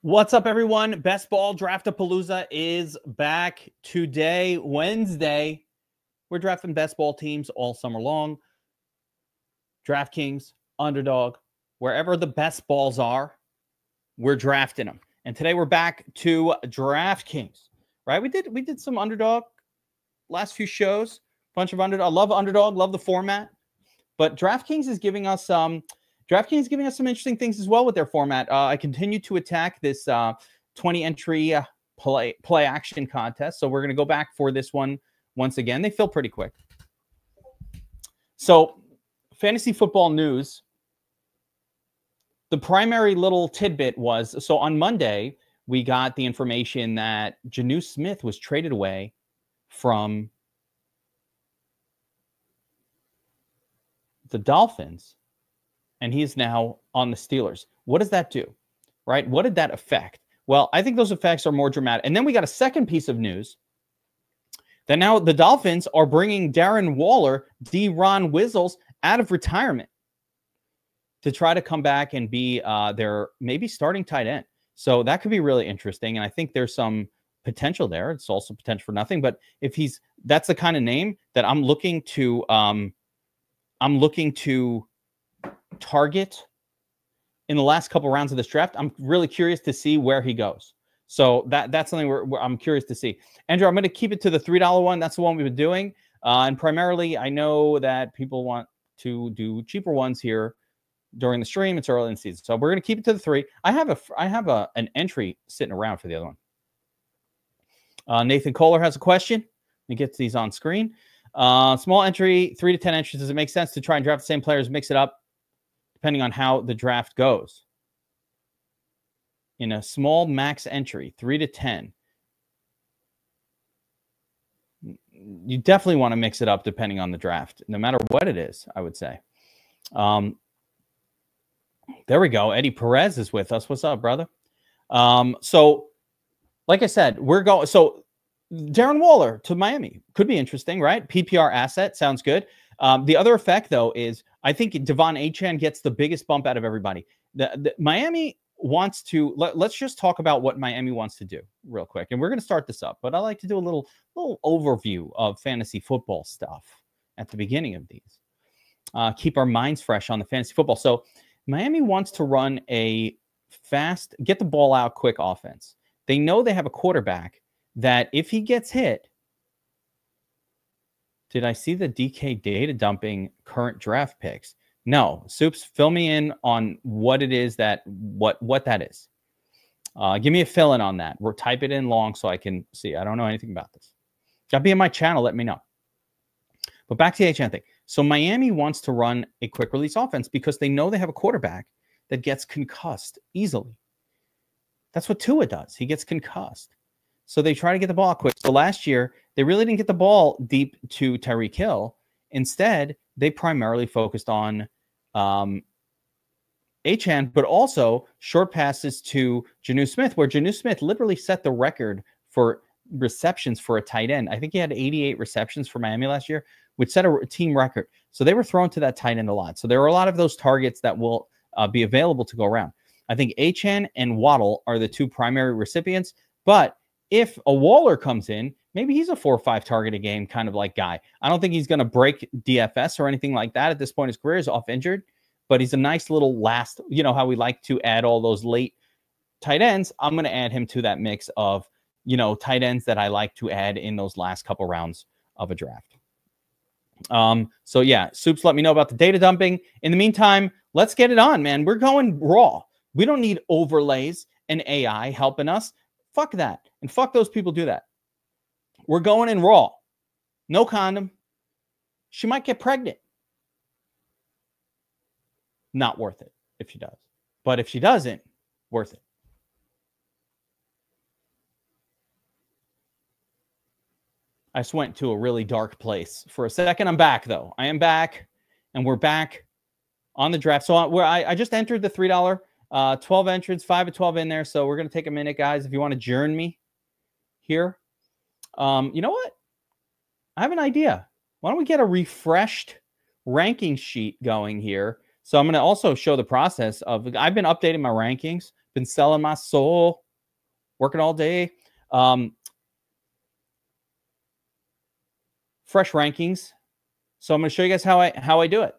What's up, everyone? Best Ball Draft-a-Palooza is back today, Wednesday. We're drafting best ball teams all summer long. DraftKings, Underdog, wherever the best balls are, we're drafting them. And today we're back to DraftKings, right? We did some Underdog last few shows, bunch of Underdog. I love Underdog, love the format, but DraftKings is giving us some interesting things as well with their format. I continue to attack this 20-entry play action contest. So we're going to go back for this one once again. They fill pretty quick. So fantasy football news, the primary little tidbit was, so on Monday, we got the information that Geno Smith was traded away from the Dolphins, and he is now on the Steelers. What does that do, right? What did that affect? Well, I think those effects are more dramatic. And then we got a second piece of news that now the Dolphins are bringing Darren Waller, Ron Wizzles, out of retirement to try to come back and be their maybe starting tight end. So that could be really interesting. And I think there's some potential there. It's also potential for nothing. But if that's the kind of name that I'm looking to target in the last couple rounds of this draft. I'm really curious to see where he goes. So that's something where I'm curious to see. Andrew, I'm going to keep it to the $3 one. That's the one we've been doing. And primarily, I know that people want to do cheaper ones here during the stream. It's early in the season. So we're going to keep it to the 3. I have an entry sitting around for the other one. Nathan Kohler has a question. Let me get these on screen. Small entry, 3 to 10 entries. Does it make sense to try and draft the same players, mix it up, depending on how the draft goes? In a small max entry, 3 to 10, you definitely want to mix it up depending on the draft, no matter what it is, I would say. There we go. Eddie Perez is with us. What's up, brother? So, like I said, we're going. So, Darren Waller to Miami could be interesting, right? PPR asset sounds good. The other effect, though, is I think Devon Achane gets the biggest bump out of everybody. The Miami wants to let's just talk about what Miami wants to do real quick, and we're going to start this up. But I like to do a little overview of fantasy football stuff at the beginning of these. Keep our minds fresh on the fantasy football. So Miami wants to run a fast, get the ball out quick offense. They know they have a quarterback that if he gets hit, did I see the DK data dumping current draft picks? No. Soups, fill me in on what it is what that is. Give me a fill in on that. Or type it in long so I can see. I don't know anything about this. Gotta be in my channel. Let me know. But back to the HN thing. So Miami wants to run a quick release offense because they know they have a quarterback that gets concussed easily. That's what Tua does. He gets concussed. So they try to get the ball quick. So last year, they really didn't get the ball deep to Tyreek Hill. Instead, they primarily focused on Achane, but also short passes to Geno Smith, where Geno Smith literally set the record for receptions for a tight end. I think he had 88 receptions for Miami last year, which set a team record. So they were thrown to that tight end a lot. So there were a lot of those targets that will be available to go around. I think Achane and Waddle are the 2 primary recipients, but if a Waller comes in, maybe he's a 4 or 5 target a game kind of like guy. I don't think he's going to break DFS or anything like that at this point. His career is off injured, but he's a nice little last, you know how we like to add all those late tight ends. I'm going to add him to that mix of, tight ends that I like to add in those last couple rounds of a draft. So yeah, Soups, let me know about the data dumping. In the meantime, let's get it on, man. We're going raw. We don't need overlays and AI helping us. Fuck that. And fuck those people do that. We're going in raw. No condom. She might get pregnant. Not worth it if she does. But if she doesn't, worth it. I just went to a really dark place for a second. I'm back, though. I am back, and we're back on the draft. So I just entered the $3, 12 entrants, 5 of 12 in there. So we're going to take a minute, guys, if you want to join me here. You know what? I have an idea. Why don't we get a refreshed ranking sheet going here? So I'm going to also show the process of, I've been updating my rankings Been selling my soul, working all day. Fresh rankings. So I'm going to show you guys how I do it.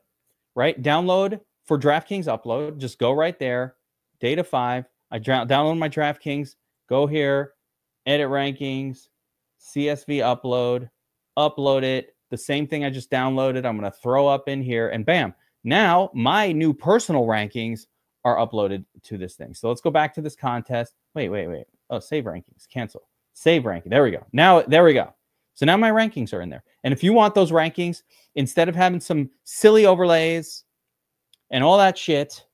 Right? Download for DraftKings upload. Just go right there. Data 5. I download my DraftKings. Go here. Edit rankings. CSV upload it. The same thing I just downloaded, I'm going to throw up in here, and bam. Now my new personal rankings are uploaded to this thing. So let's go back to this contest. Wait. Oh, save rankings. Cancel. Save ranking. There we go. Now, there we go. So now my rankings are in there. And if you want those rankings, instead of having some silly overlays and all that shit,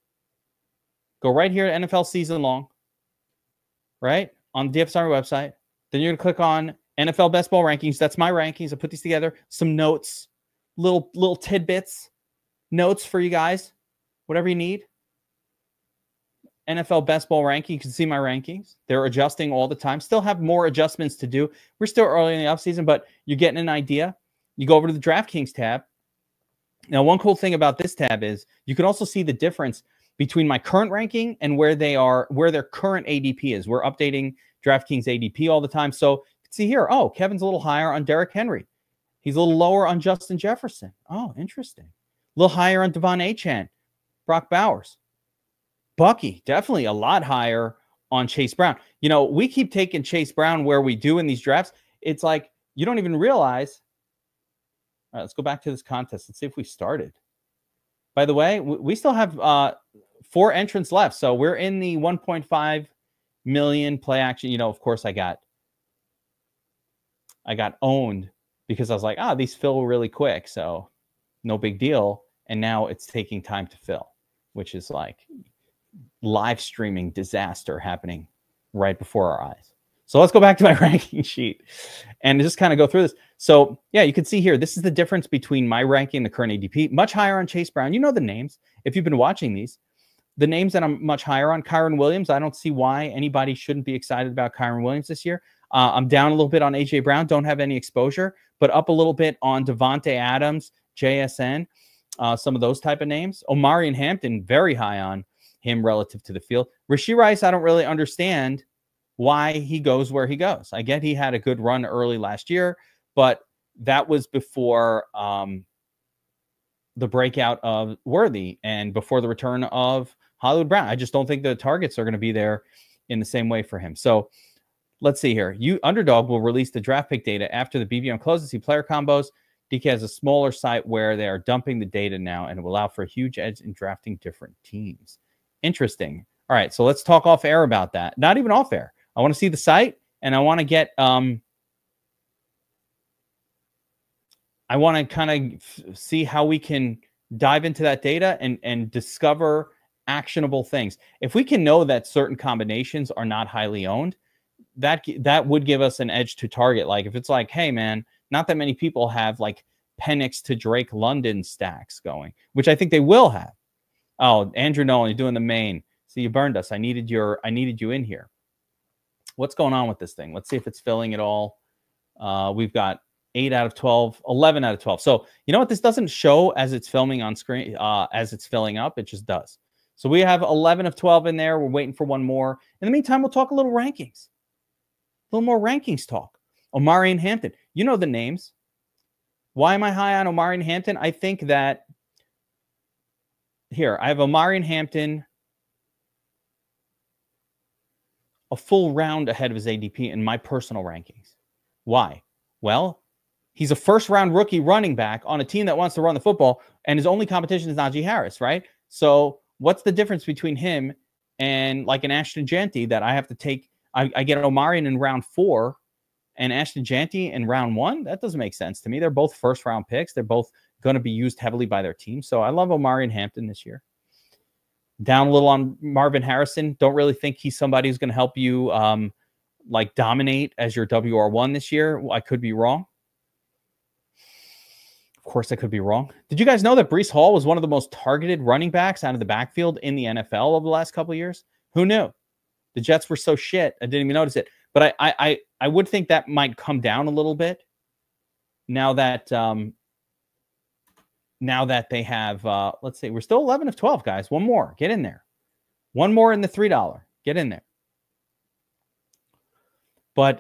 go right here to NFL season long, right? On the DFS Army website. Then you're going to click on NFL Best Ball rankings. That's my rankings. I put these together. Some notes, little tidbits, notes for you guys, whatever you need. NFL Best Ball ranking. You can see my rankings. They're adjusting all the time. Still have more adjustments to do. We're still early in the offseason, but you're getting an idea. You go over to the DraftKings tab. Now, one cool thing about this tab is you can also see the difference between my current ranking and where their current ADP is. We're updating DraftKings ADP all the time. So you can see here, oh, Kevin's a little higher on Derrick Henry. He's a little lower on Justin Jefferson. Oh, interesting. A little higher on Devon Achane, Brock Bowers. Bucky, definitely a lot higher on Chase Brown. You know, we keep taking Chase Brown where we do in these drafts. It's like you don't even realize. All right, let's go back to this contest and see if we started. By the way, we still have 4 entrants left. So we're in the 1.5 million play action. You know, of course, I got owned because I was like, these fill really quick. So no big deal. And now it's taking time to fill, which is like live streaming disaster happening right before our eyes. So let's go back to my ranking sheet and just kind of go through this. So yeah, you can see here, this is the difference between my ranking and the current ADP. Much higher on Chase Brown. You know the names. If you've been watching these, the names that I'm much higher on. Kyron Williams, I don't see why anybody shouldn't be excited about Kyron Williams this year. I'm down a little bit on A.J. Brown. Don't have any exposure, but up a little bit on Devontae Adams, JSN, some of those type of names. Omari and Hampton, very high on him relative to the field. Rashee Rice, I don't really understand why he goes where he goes. I get he had a good run early last year, but that was before the breakout of Worthy and before the return of Hollywood Brown. I just don't think the targets are going to be there in the same way for him. So let's see here. Underdog will release the draft pick data after the BBM closes. See player combos. DK has a smaller site where they are dumping the data now, and it will allow for a huge edge in drafting different teams. Interesting. All right, so let's talk off air about that. Not even off air. I want to see the site, and I want to get I want to kind of see how we can dive into that data and discover actionable things. If we can know that certain combinations are not highly owned, that would give us an edge to target. Like if it's like, hey man, not that many people have like Penix to Drake London stacks going, which I think they will have. Oh, Andrew Nolan, you're doing the main. So you burned us. I needed you in here. What's going on with this thing? Let's see if it's filling it all. We've got 8 out of 12, 11 out of 12. So you know what? This doesn't show as it's filming on screen, as it's filling up. It just does. So we have 11 of 12 in there. We're waiting for one more. In the meantime, we'll talk a little rankings. A little more rankings talk. Omari and Hampton. You know the names. Why am I high on Omari and Hampton? I think that here, I have Omari and Hampton a full round ahead of his ADP in my personal rankings. Why? Well, he's a first-round rookie running back on a team that wants to run the football, and his only competition is Najee Harris, right? So what's the difference between him and like an Ashton Jeanty that I have to take? I get Omari in round 4 and Ashton Jeanty in round 1? That doesn't make sense to me. They're both first-round picks. They're both going to be used heavily by their team. So I love Omari and Hampton this year. Down a little on Marvin Harrison. Don't really think he's somebody who's going to help you like dominate as your WR1 this year. I could be wrong. Of course, I could be wrong. Did you guys know that Breece Hall was one of the most targeted running backs out of the backfield in the NFL over the last couple of years? Who knew? The Jets were so shit, I didn't even notice it. But I would think that might come down a little bit now that they have, let's see, we're still 11 of 12, guys. One more. Get in there. One more in the $3. Get in there. But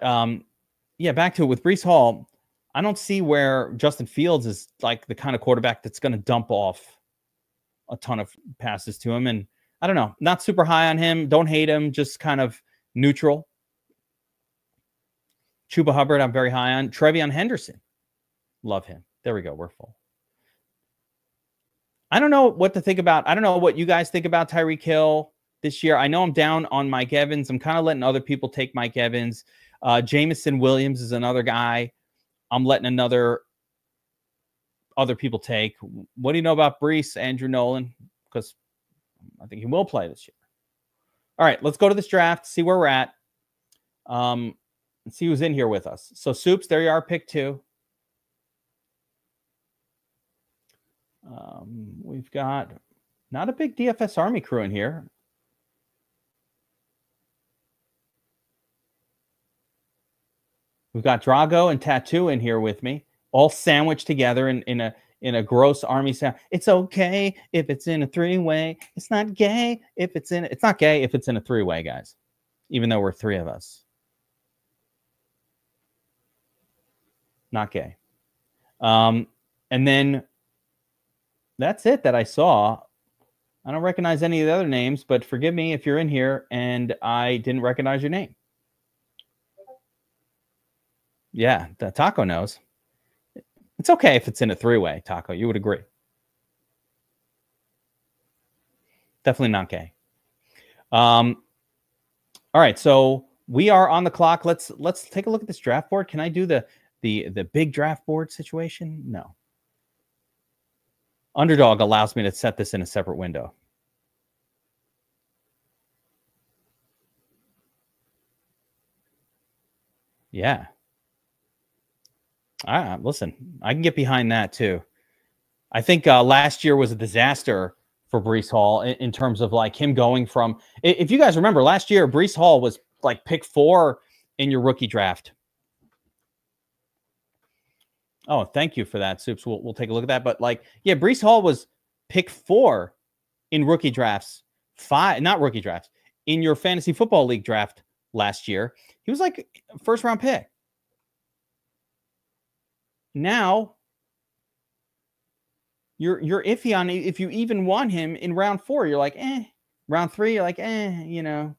yeah, back to it with Breece Hall. I don't see where Justin Fields is like the kind of quarterback that's going to dump off a ton of passes to him. And I don't know, not super high on him. Don't hate him, just kind of neutral. Chuba Hubbard, I'm very high on. Trevion Henderson, love him. There we go. We're full. I don't know what to think about. I don't know what you guys think about Tyreek Hill this year. I know I'm down on Mike Evans. I'm kind of letting other people take Mike Evans. Jameson Williams is another guy I'm letting other people take. What do you know about Breece, Andrew Nolan? Because I think he will play this year. All right, let's go to this draft, see where we're at, and see who's in here with us. So, Soups, there you are, pick 2. We've got not a big DFS Army crew in here. We've got Drago and Tattoo in here with me, all sandwiched together in a gross Army sound. It's okay if it's in a 3-way. It's not gay if it's in. It's not gay if it's in a 3-way, guys. Even though we're 3 of us, not gay. And then that's it that I saw. I don't recognize any of the other names, but forgive me if you're in here and I didn't recognize your name. Yeah, the Taco knows. It's okay if it's in a 3-way, Taco. You would agree. Definitely not gay. All right, so we are on the clock. Let's take a look at this draft board. Can I do the big draft board situation? No. Underdog allows me to set this in a separate window. Yeah. Listen, I can get behind that too. I think last year was a disaster for Breece Hall in terms of like him going from, if you guys remember last year, Breece Hall was like pick 4 in your rookie draft. Oh, thank you for that, Soups. We'll take a look at that. But like, yeah, Breece Hall was pick 4 in rookie drafts, 5, not rookie drafts, in your fantasy football league draft last year. He was like first round pick. Now you're iffy on if you even want him in round 4. You're like, Round 3, you're like, you know.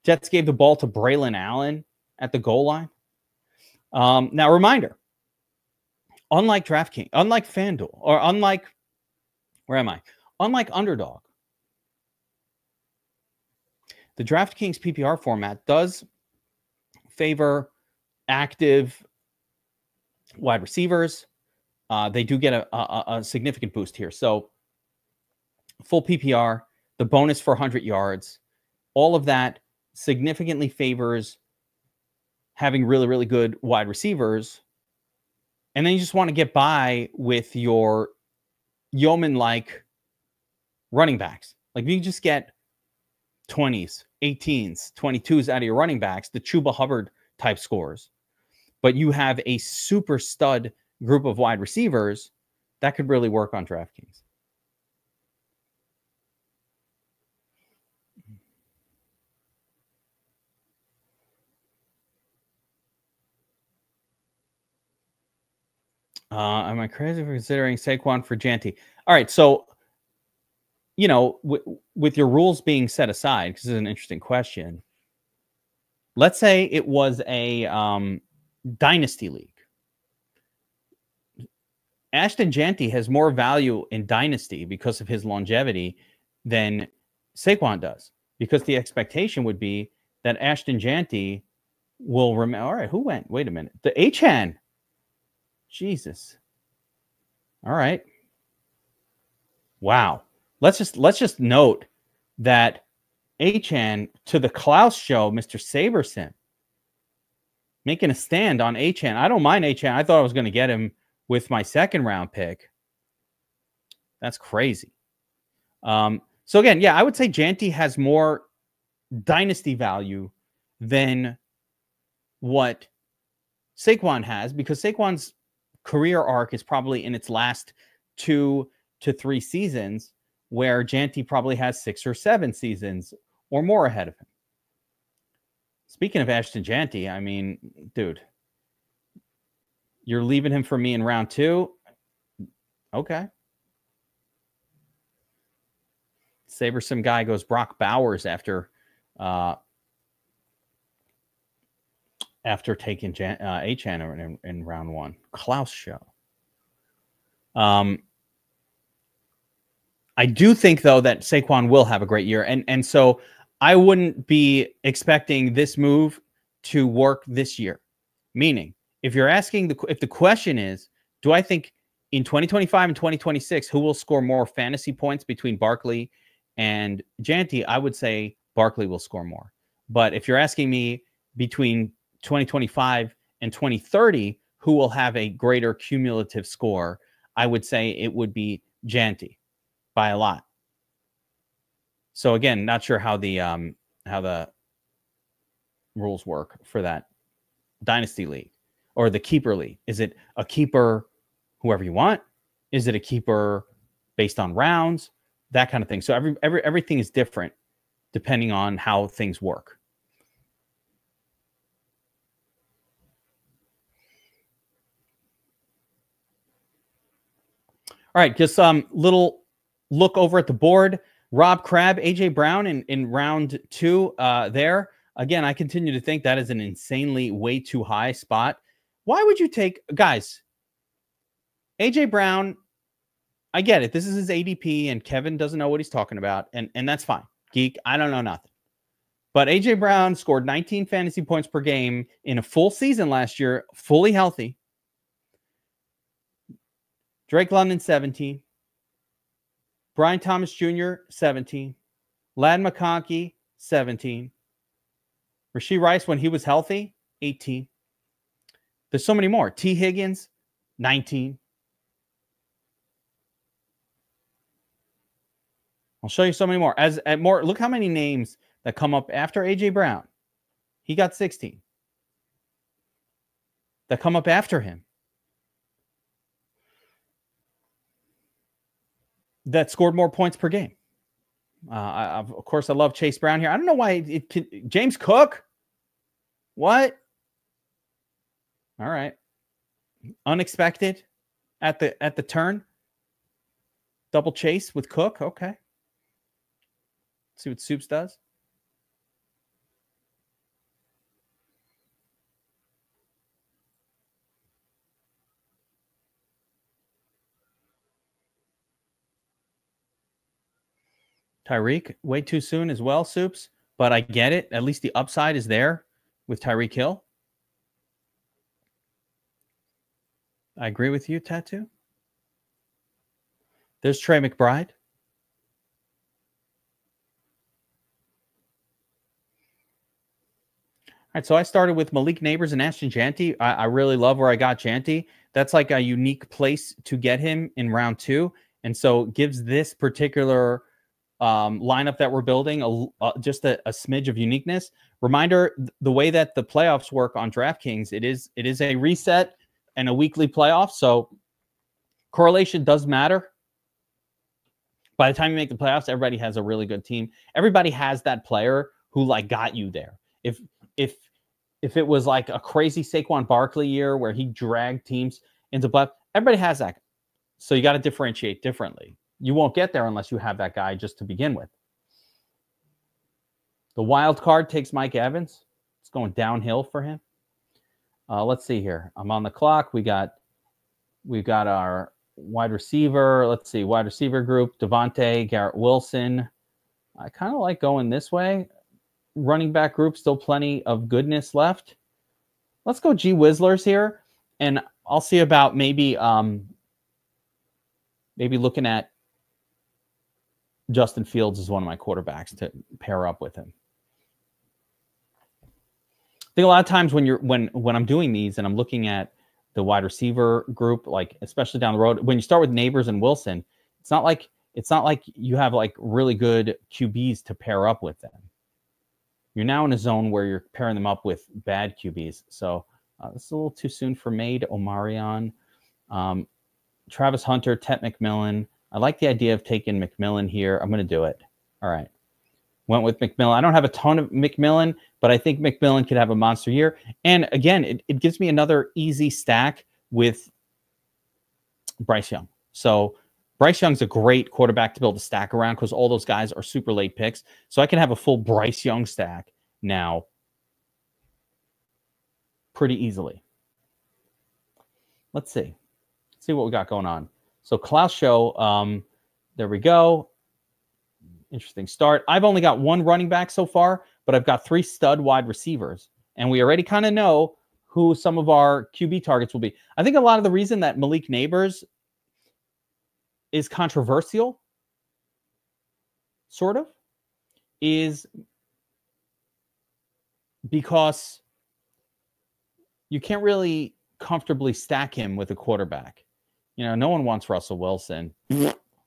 Jets gave the ball to Braylon Allen at the goal line. Now, reminder, unlike DraftKings, unlike FanDuel, or unlike, where am I? Unlike Underdog, the DraftKings PPR format does favor active wide receivers. They do get a significant boost here. So full PPR, the bonus for 100 yards, all of that significantly favors having really, really good wide receivers. And then you just want to get by with your yeoman-like running backs. Like you just get 20s, 18s, 22s out of your running backs, the Chuba Hubbard type scores. But you have a super stud group of wide receivers that could really work on DraftKings. Am I crazy for considering Saquon for Janty? All right, so, you know, with your rules being set aside, because this is an interesting question, let's say it was a dynasty league. Ashton Janty has more value in dynasty because of his longevity than Saquon does, because the expectation would be that Ashton Janty will remember. All right, who went? Wait a minute. The Achan. Jesus. All right. Wow. Let's just note that Achan to the Klaus show, Mr. Saberson, making a stand on Achan. I don't mind Achan. I thought I was going to get him with my second round pick. That's crazy. So again, yeah, I would say Janty has more dynasty value than what Saquon has, because Saquon's career arc is probably in its last 2 to 3 seasons, where Janty probably has 6 or 7 seasons or more ahead of him. Speaking of Ashton Janty, I mean, dude, you're leaving him for me in round 2? Okay. Sabersim guy goes Brock Bowers after taking Achane in round 1. Klaus show. I do think, though, that Saquon will have a great year. And so I wouldn't be expecting this move to work this year. Meaning, if you're asking, if the question is, do I think in 2025 and 2026, who will score more fantasy points between Barkley and Janty, I would say Barkley will score more. But if you're asking me between 2025 and 2030, who will have a greater cumulative score, I would say it would be Janty by a lot. So again, not sure how the rules work for that dynasty league or the keeper league. Is it a keeper whoever you want? Is it a keeper based on rounds? That kind of thing. So everything is different depending on how things work. All right, just little look over at the board. Rob Crabb, AJ Brown in round 2 there. Again, I continue to think that is an insanely way too high spot. Why would you take, guys, AJ Brown, I get it. This is his ADP, and Kevin doesn't know what he's talking about, and that's fine. Geek, I don't know nothing. But AJ Brown scored 19 fantasy points per game in a full season last year, fully healthy. Drake London, 17. Brian Thomas Jr., 17. Ladd McConkey, 17. Rashee Rice, when he was healthy, 18. There's so many more. T. Higgins, 19. I'll show you so many more. Look how many names that come up after AJ Brown. He got 16. That come up after him. That scored more points per game. Of course, I love Chase Brown here. I don't know why James Cook. What? All right. Unexpected at the turn. Double chase with Cook. Okay. See what Soups does. Tyreek, way too soon as well, Soups. But I get it. At least the upside is there with Tyreek Hill. I agree with you, Tattoo. There's Trey McBride. All right, so I started with Malik Neighbors and Ashton Janty. I really love where I got Janty. That's like a unique place to get him in round 2. And so gives this particular lineup that we're building just a smidge of uniqueness. Reminder, the way that the playoffs work on DraftKings, it is a reset and a weekly playoff. So correlation does matter. By the time you make the playoffs, everybody has a really good team. Everybody has that player who like got you there. If it was like a crazy Saquon Barkley year where he dragged teams into playoffs, everybody has that. So you got to differentiate differently. You won't get there unless you have that guy just to begin with. The wild card takes Mike Evans. It's going downhill for him. Let's see here. I'm on the clock. We've got our wide receiver. Let's see, wide receiver group. Devontae, Garrett Wilson. I kind of like going this way. Running back group, still plenty of goodness left. Let's go G Wizzlers here, and I'll see about maybe looking at Justin Fields as one of my quarterbacks to pair up with him. I think a lot of times when I'm doing these and I'm looking at the wide receiver group, like especially down the road, when you start with Neighbors and Wilson, it's not like you have like really good QBs to pair up with them. You're now in a zone where you're pairing them up with bad QBs. So it's a little too soon for Made Omarion. Travis Hunter, Tet McMillan. I like the idea of taking McMillan here. I'm going to do it. All right. Went with McMillan. I don't have a ton of McMillan, but I think McMillan could have a monster year. And again, it gives me another easy stack with Bryce Young. So Bryce Young's a great quarterback to build a stack around because all those guys are super late picks. So I can have a full Bryce Young stack now pretty easily. Let's see. Let's see what we got going on. So Klaus Show, there we go. Interesting start. I've only got one running back so far, but I've got 3 stud wide receivers. And we already kind of know who some of our QB targets will be. I think a lot of the reason that Malik Neighbors is controversial, sort of, is because you can't really comfortably stack him with a quarterback. You know, no one wants Russell Wilson,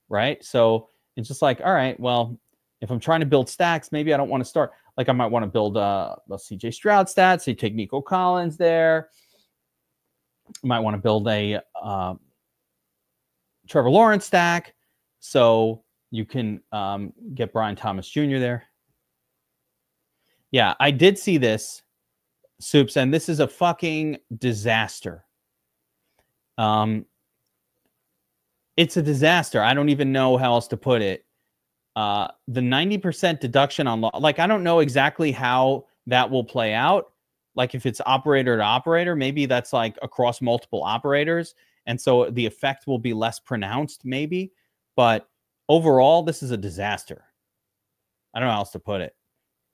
right? So it's just like, all right, well, if I'm trying to build stacks, maybe I don't want to start. Like I might want to build a CJ Stroud stat. So you take Nico Collins there. You might want to build a Trevor Lawrence stack. So you can get Brian Thomas Jr. there. Yeah, I did see this, Soups, and this is a fucking disaster. It's a disaster. I don't even know how else to put it. The 90% deduction on, like, I don't know exactly how that will play out. Like if it's operator to operator, maybe that's like across multiple operators. And so the effect will be less pronounced maybe, but overall, this is a disaster. I don't know how else to put it.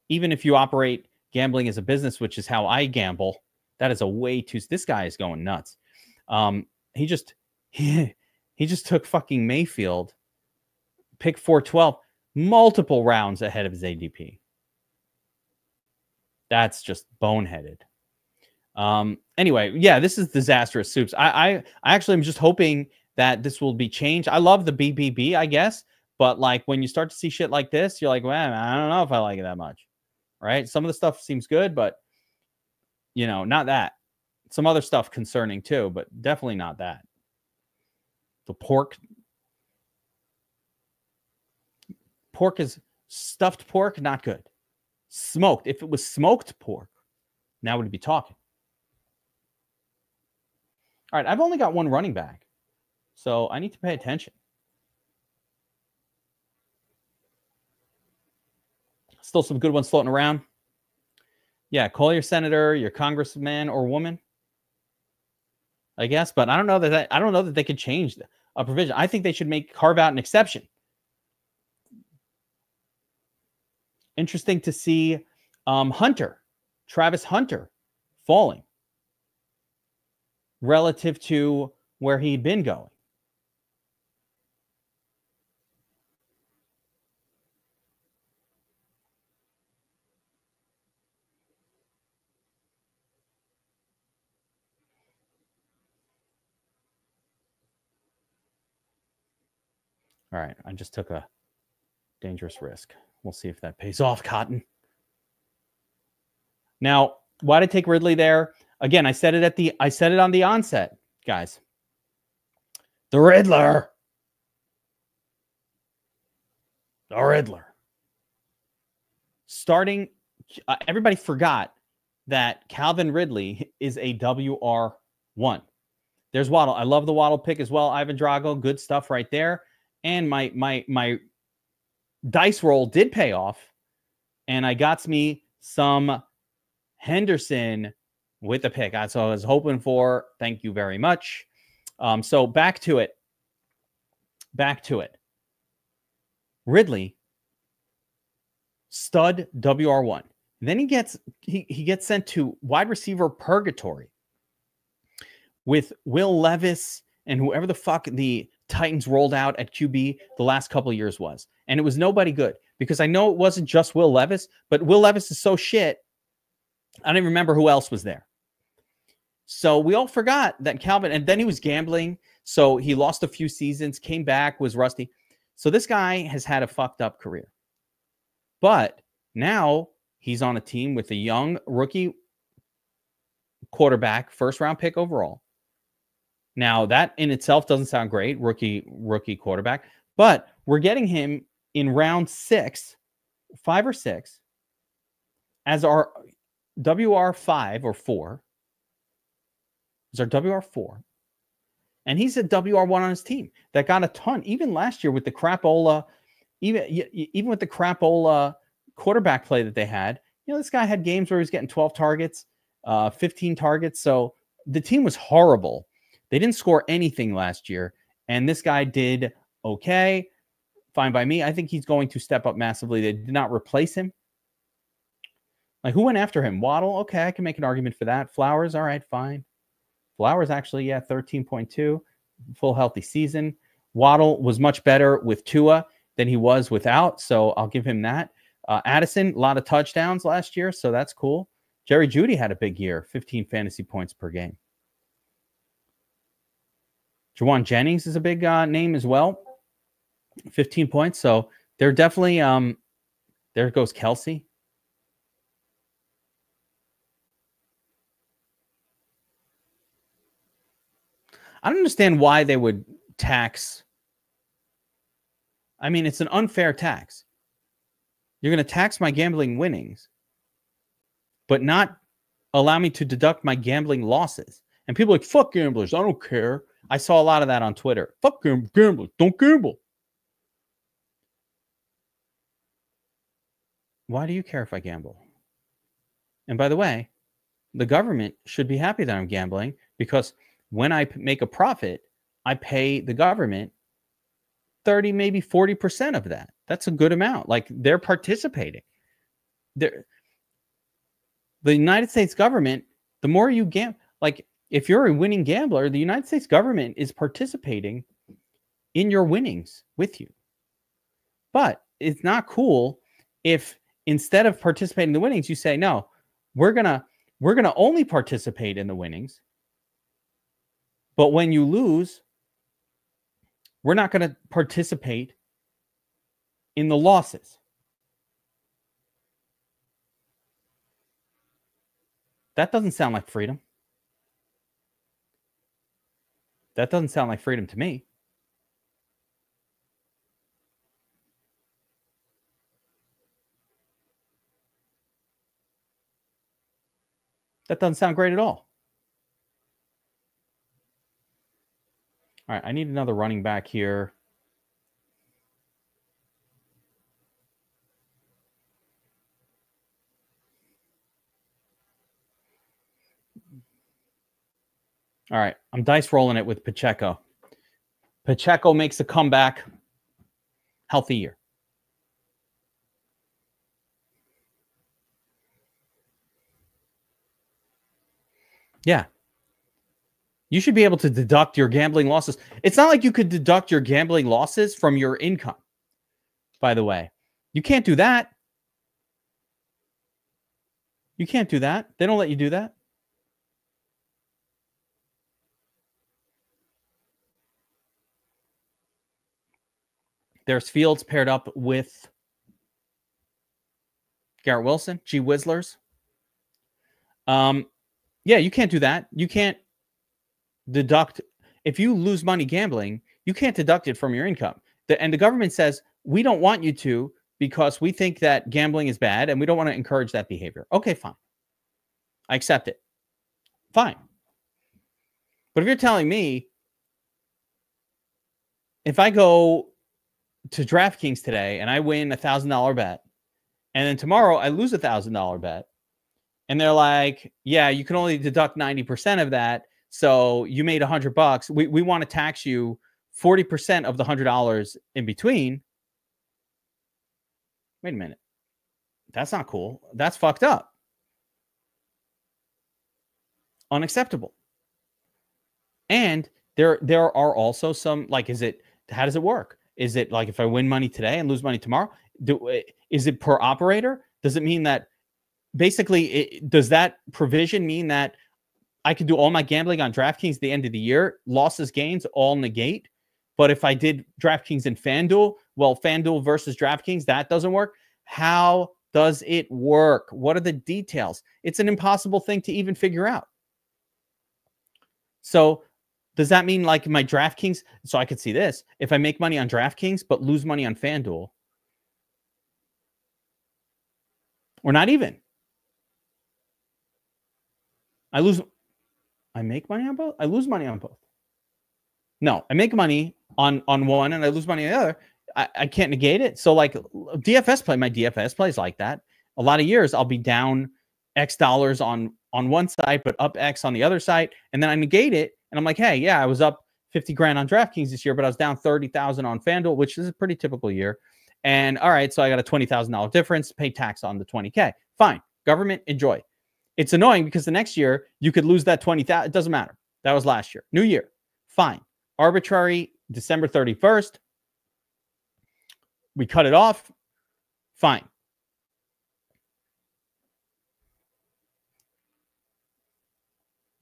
Even if you operate gambling as a business, which is how I gamble, that is a way too, this guy is going nuts. He just took fucking Mayfield, pick 412, multiple rounds ahead of his ADP. That's just boneheaded. Anyway, yeah, this is disastrous, Soups. I actually am just hoping that this will be changed. I love the BBB, I guess, but like when you start to see shit like this, you're like, man, I don't know if I like it that much, right? Some of the stuff seems good, but you know, not that. Some other stuff concerning too, but definitely not that. The pork is stuffed pork, not good. Smoked. If it was smoked pork, now we'd be talking. All right, I've only got one running back, so I need to pay attention. Still some good ones floating around. Yeah, call your senator, your congressman or woman, I guess, but I don't know that they could change a provision. I think they should carve out an exception. Interesting to see Travis Hunter falling relative to where he'd been going. All right, I just took a dangerous risk. We'll see if that pays off, Cotton. Now, why did I take Ridley there? Again, I said it on the onset, guys. The Riddler. The Riddler. Starting, everybody forgot that Calvin Ridley is a WR1. There's Waddle. I love the Waddle pick as well. Ivan Drago, good stuff right there. And my dice roll did pay off, and I got me some Henderson with the pick. That's what I was hoping for. Thank you very much. So back to it. Ridley, stud WR1. Then he gets sent to wide receiver purgatory with Will Levis and whoever the fuck the Titans rolled out at QB the last couple of years was. And it was nobody good, because I know it wasn't just Will Levis, but Will Levis is so shit. I don't even remember who else was there. So we all forgot that Calvin, and then he was gambling. So he lost a few seasons, came back, was rusty. So this guy has had a fucked up career. But now he's on a team with a young rookie quarterback, first round pick overall. Now, that in itself doesn't sound great, rookie quarterback, but we're getting him in round 6 5 or 6 as our WR5 or 4. Is our WR4. And he's a WR1 on his team that got a ton. Even last year with the crapola, even with the crapola quarterback play that they had, this guy had games where he was getting 12 targets, 15 targets. So the team was horrible. They didn't score anything last year. And this guy did okay. Fine by me. I think he's going to step up massively. They did not replace him. Like, who went after him? Waddle? Okay, I can make an argument for that. Flowers? All right, fine. Flowers actually, 13.2. Full healthy season. Waddle was much better with Tua than he was without, so I'll give him that. Addison, a lot of touchdowns last year, so that's cool. Jerry Jeudy had a big year, 15 fantasy points per game. Jawan Jennings is a big name as well, 15 points. So they're definitely, there goes Kelsey. I don't understand why they would tax. I mean, it's an unfair tax. You're going to tax my gambling winnings, but not allow me to deduct my gambling losses. And people are like, fuck gamblers. I don't care. I saw a lot of that on Twitter. Fuck gamblers. Don't gamble. Why do you care if I gamble? And by the way, the government should be happy that I'm gambling, because when I make a profit, I pay the government 30, maybe 40% of that. That's a good amount. Like, they're participating. The United States government, the more you gamble, like, if you're a winning gambler, the United States government is participating in your winnings with you. But it's not cool if instead of participating in the winnings, you say, no, we're gonna only participate in the winnings. But when you lose, we're not going to participate in the losses. That doesn't sound like freedom. That doesn't sound like freedom to me. That doesn't sound great at all. All right, I need another running back here. All right, I'm dice rolling it with Pacheco. Pacheco makes a comeback. Healthy year. Yeah. You should be able to deduct your gambling losses. It's not like you could deduct your gambling losses from your income, by the way. You can't do that. You can't do that. They don't let you do that. There's Fields paired up with Garrett Wilson, G Whizzlers. Yeah, you can't do that. You can't deduct. If you lose money gambling, you can't deduct it from your income. And the government says, we don't want you to, because we think that gambling is bad and we don't want to encourage that behavior. Okay, fine. I accept it. Fine. But if you're telling me, if I go to DraftKings today and I win $1,000 bet, and then tomorrow I lose $1,000 bet, and they're like, yeah, you can only deduct 90% of that, so you made $100. We want to tax you 40% of the $100 in between. Wait a minute. That's not cool. That's fucked up. Unacceptable. And there are also some, like, how does it work? Is it like if I win money today and lose money tomorrow? Is it per operator? Does it mean that basically, does that provision mean that I could do all my gambling on DraftKings at the end of the year, losses, gains, all negate? But if I did DraftKings and FanDuel, well, FanDuel versus DraftKings, that doesn't work. How does it work? What are the details? It's an impossible thing to even figure out. So does that mean like my DraftKings? So I could see this. If I make money on DraftKings but lose money on FanDuel, Or not even. I make money on both? I lose money on both. No, I make money on one and I lose money on the other. I can't negate it. So like DFS play, my DFS plays like that. A lot of years I'll be down X dollars on one side, but up X on the other side. And then I negate it. And I'm like, hey, yeah, I was up 50 grand on DraftKings this year, but I was down 30,000 on FanDuel, which is a pretty typical year. And all right, so I got a $20,000 difference, pay tax on the 20K. Fine. Government, enjoy. It's annoying because the next year you could lose that 20,000. It doesn't matter. That was last year. New year. Fine. Arbitrary December 31st. We cut it off. Fine.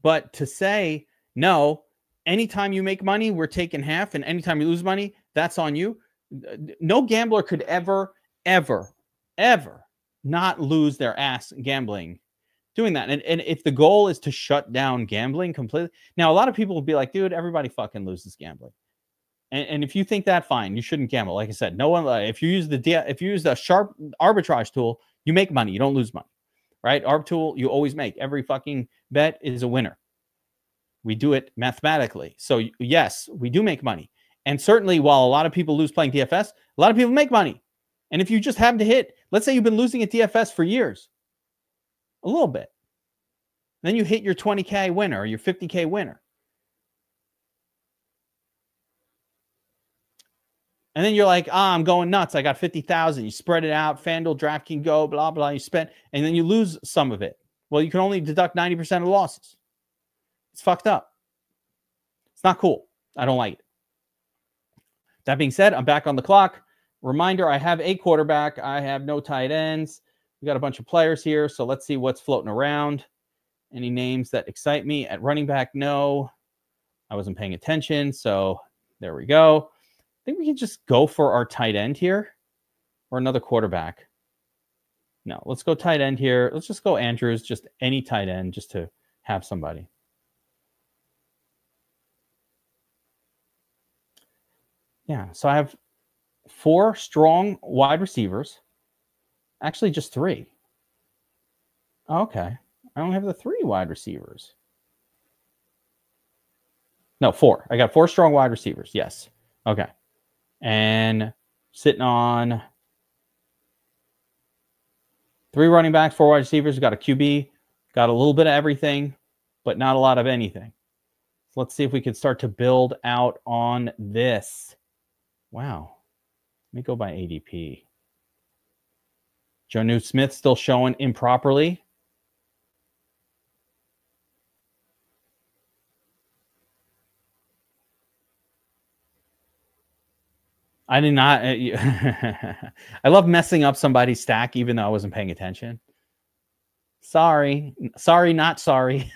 But to say, no, anytime you make money, we're taking half, and anytime you lose money, that's on you. No gambler could ever not lose their ass gambling doing that. And if the goal is to shut down gambling completely, now a lot of people will be like, dude, everybody fucking loses gambling. And if you think that, fine, you shouldn't gamble. Like I said, no one. If you use the sharp arbitrage tool, you make money. You don't lose money, right? Arb tool, you always make. Every fucking bet is a winner. We do it mathematically. So yes, we do make money. And certainly, while a lot of people lose playing DFS, a lot of people make money. And if you just happen to hit, let's say you've been losing at DFS for years, a little bit, then you hit your 20K winner or your 50K winner. And then you're like, I'm going nuts. I got 50,000. You spread it out, FanDuel, DraftKings Go, blah, blah. You spent, and then you lose some of it. Well, you can only deduct 90% of the losses. It's fucked up. It's not cool. I don't like it. That being said, I'm back on the clock. Reminder, I have a quarterback. I have no tight ends. We got a bunch of players here, so let's see what's floating around. Any names that excite me? At running back, no. I wasn't paying attention, so there we go. I think we can just go for our tight end here or another quarterback. No, let's go tight end here. Let's just go Andrews, just any tight end, just to have somebody. Yeah, so I have 4 strong wide receivers. Actually, just 3. Okay. I only have the 3 wide receivers. No, 4. I got 4 strong wide receivers. Yes. Okay. And sitting on 3 running backs, 4 wide receivers. Got a QB. Got a little bit of everything, but not a lot of anything. So let's see if we can start to build out on this. Wow. Let me go by ADP. Jonnu Smith still showing improperly. I did not. I love messing up somebody's stack, even though I wasn't paying attention. Sorry, not sorry.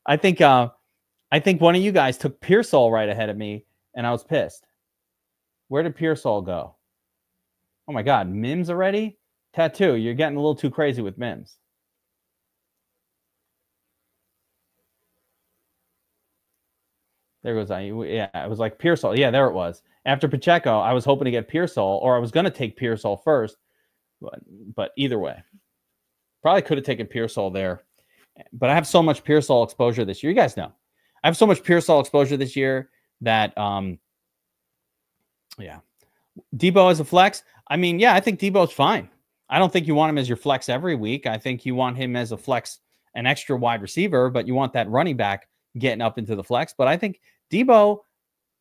I think one of you guys took Pearsall right ahead of me, and I was pissed. Where did Pearsall go? Oh my God, Mims already? Tattoo, you're getting a little too crazy with Mims. There goes, yeah, it was like Pearsall. Yeah, there it was. After Pacheco, I was hoping to get Pearsall, or I was going to take Pearsall first, but either way. Probably could have taken Pearsall there. But I have so much Pearsall exposure this year. You guys know. I have so much Pearsall exposure this year that, yeah. Debo as a flex. I mean, yeah, I think Debo's fine. I don't think you want him as your flex every week. I think you want him as a flex, an extra wide receiver, but you want that running back getting up into the flex. But I think Debo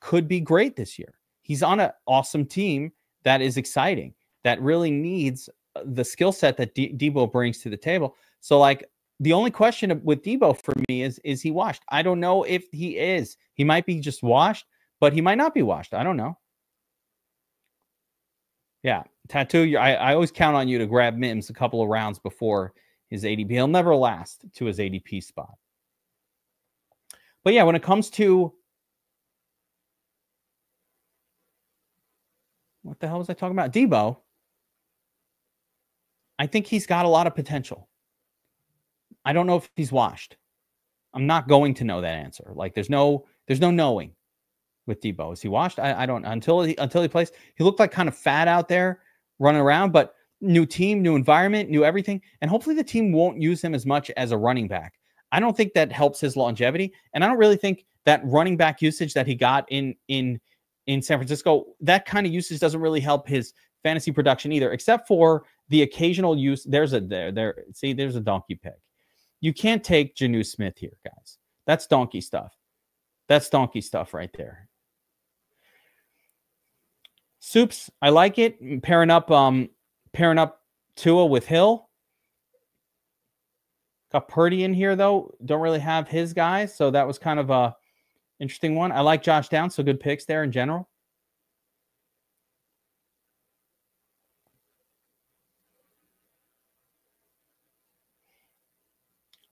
could be great this year. He's on an awesome team that is exciting, that really needs the skill set that Debo brings to the table. So, like, the only question with Debo for me is he washed? I don't know if he is. He might be just washed, but he might not be washed. I don't know. Yeah, Tattoo, I always count on you to grab Mims a couple of rounds before his ADP. He'll never last to his ADP spot. But yeah, when it comes to... What the hell was I talking about? Debo. I think he's got a lot of potential. I don't know if he's washed. I'm not going to know that answer. Like, there's no knowing with Debo. Is he washed? I don't until he plays. He looked like kind of fat out there running around, but new team, new environment, new everything. And hopefully the team won't use him as much as a running back. I don't think that helps his longevity. And I don't really think that running back usage that he got in San Francisco, that kind of usage doesn't really help his fantasy production either, except for the occasional use. There's a donkey pick. You can't take Jonnu Smith here, guys. That's donkey stuff. That's donkey stuff right there. Soups, I like it. Pairing up Tua with Hill. Got Purdy in here, though. Don't really have his guys, so that was kind of a interesting one. I like Josh Downs, so good picks there in general.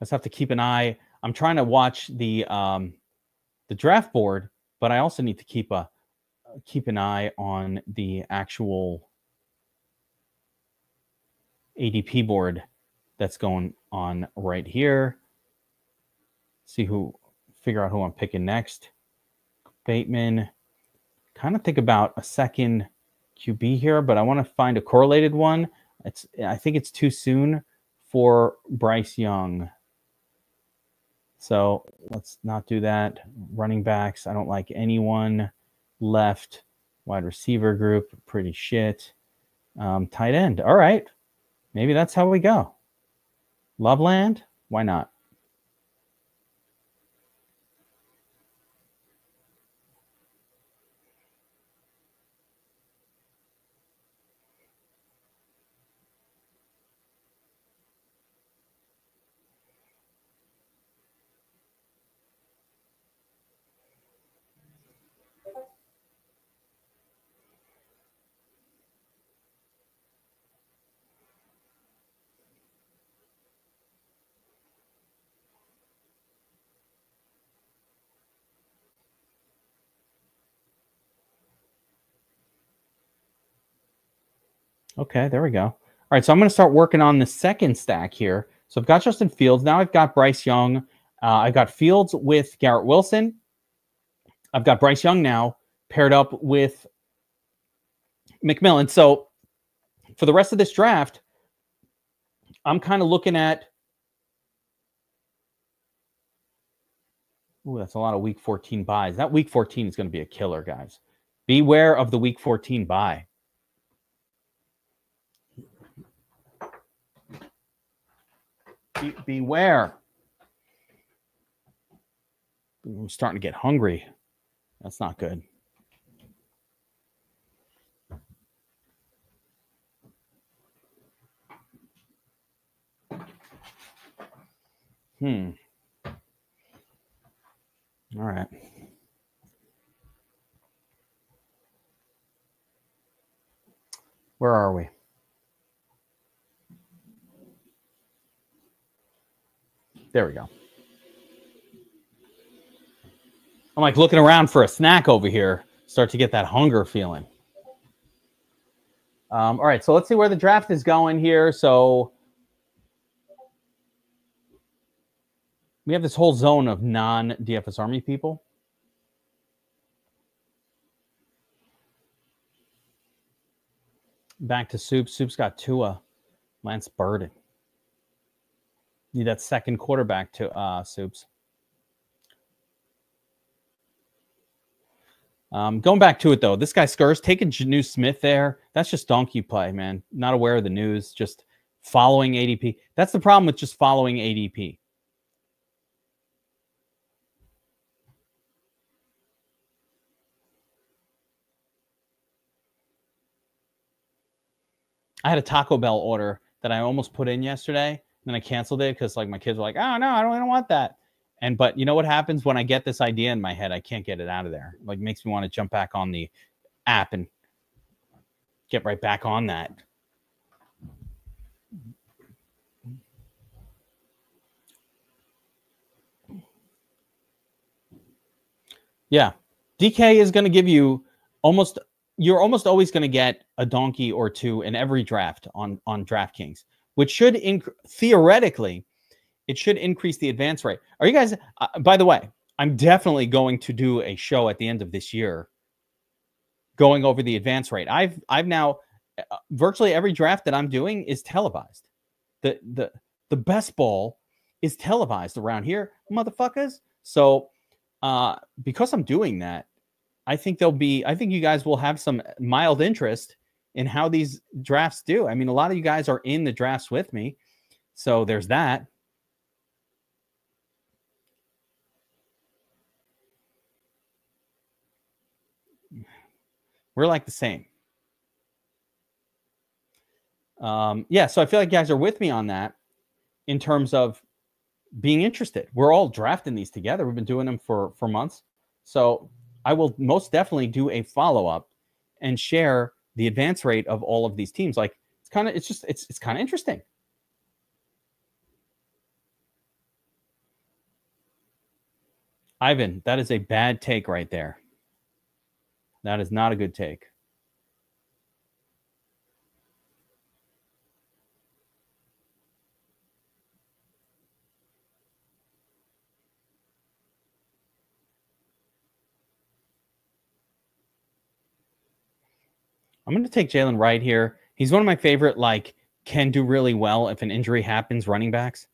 Let's have to keep an eye. I'm trying to watch the draft board, but I also need to keep an eye on the actual ADP board that's going on right here. Figure out who I'm picking next. Bateman. Kind of think about a second QB here, but I want to find a correlated one. I think it's too soon for Bryce Young. So let's not do that. Running backs, I don't like anyone left. Wide receiver group, pretty shit. Tight end, all right. Maybe that's how we go. Loveland, why not? Okay, there we go. All right, so I'm going to start working on the second stack here. So I've got Justin Fields. Now I've got Bryce Young. I've got Fields with Garrett Wilson. I've got Bryce Young now paired up with McMillan. So for the rest of this draft, I'm kind of looking at... Ooh, that's a lot of Week 14 buys. That Week 14 is going to be a killer, guys. Beware of the Week 14 buy. Beware. I'm starting to get hungry. That's not good. All right. Where are we? There we go. I'm like looking around for a snack over here. Start to get that hunger feeling. All right, so let's see where the draft is going here. So we have this whole zone of non-DFS Army people. Back to Soups. Soups got Tua. Lance Burden. Need that second quarterback to Soups. Going back to it, though, this guy Skurs taking Jonnu Smith there. That's just donkey play, man. Not aware of the news, just following ADP. That's the problem with just following ADP. I had a Taco Bell order that I almost put in yesterday, and then I canceled it because like my kids were like, "Oh no, I don't want that." But you know what happens when I get this idea in my head? I can't get it out of there. Like makes me want to jump back on the app and get right back on that. Yeah, DK is going to give you you're almost always going to get a donkey or two in every draft on DraftKings, which should theoretically, it should increase the advance rate. Are you guys, by the way, I'm definitely going to do a show at the end of this year going over the advance rate. I've now, virtually every draft that I'm doing is televised. The best ball is televised around here, motherfuckers. So because I'm doing that, I think you guys will have some mild interest in how these drafts do. I mean, a lot of you guys are in the drafts with me. So there's that. We're like the same. Yeah, so I feel like you guys are with me on that in terms of being interested. We're all drafting these together. We've been doing them for months. So I will most definitely do a follow-up and share the advance rate of all of these teams. Like it's kind of interesting. Ivan, that is a bad take right there. That is not a good take. I'm going to take Jalen Wright here. He's one of my favorite, like, can do really well if an injury happens, running backs.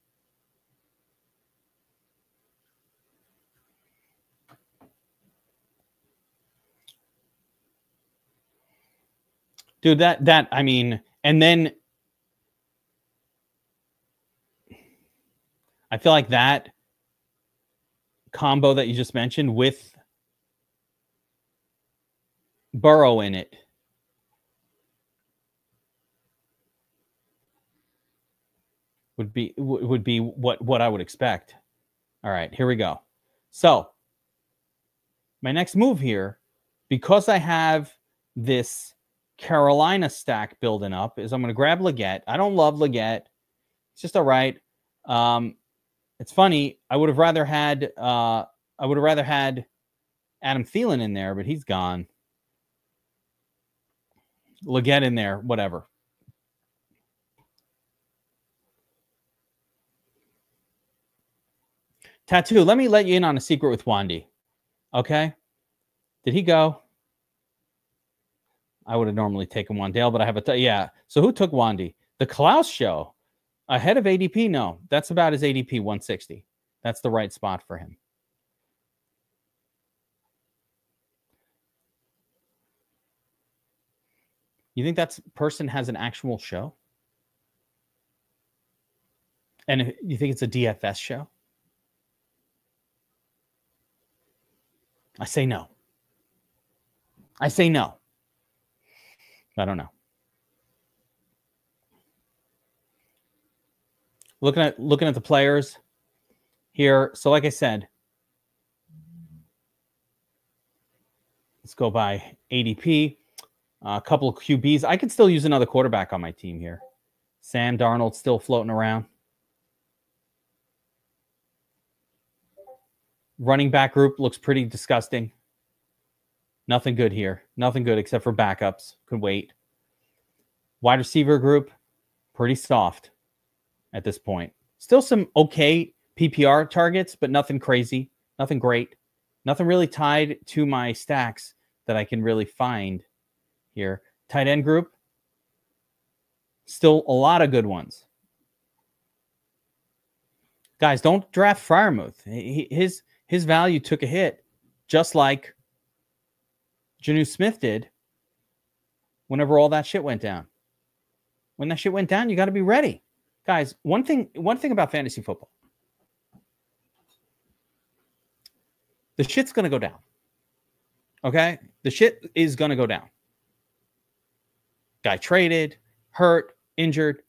Dude, I mean, and then I feel like that combo that you just mentioned with Burrow in it would be what I would expect. All right, here we go. So my next move here, because I have this Carolina stack building up, is I'm going to grab Leggett. I don't love Leggett. It's just all right. It's funny. I would have rather had Adam Thielen in there, but he's gone. Leggett in there, whatever. Tattoo, let me let you in on a secret with Wandy. Okay? Did he go? I would have normally taken Wandale, but I have yeah. So who took Wandy? The Klaus show. Ahead of ADP? No. That's about his ADP 160. That's the right spot for him. You think that person has an actual show? And you think it's a DFS show? I say no. I say no. I don't know. Looking at the players here. So like I said, let's go by ADP. A couple of QBs. I could still use another quarterback on my team here. Sam Darnold still floating around. Running back group looks pretty disgusting. Nothing good here. Nothing good except for backups. Could wait. Wide receiver group, pretty soft at this point. Still some okay PPR targets, but nothing crazy. Nothing great. Nothing really tied to my stacks that I can really find here. Tight end group, still a lot of good ones. Guys, don't draft Freiermuth. His value took a hit, just like Jonnu Smith did whenever all that shit went down. When that shit went down, you got to be ready. Guys, one thing about fantasy football. The shit's going to go down. Okay? The shit is going to go down. Guy traded, hurt, injured.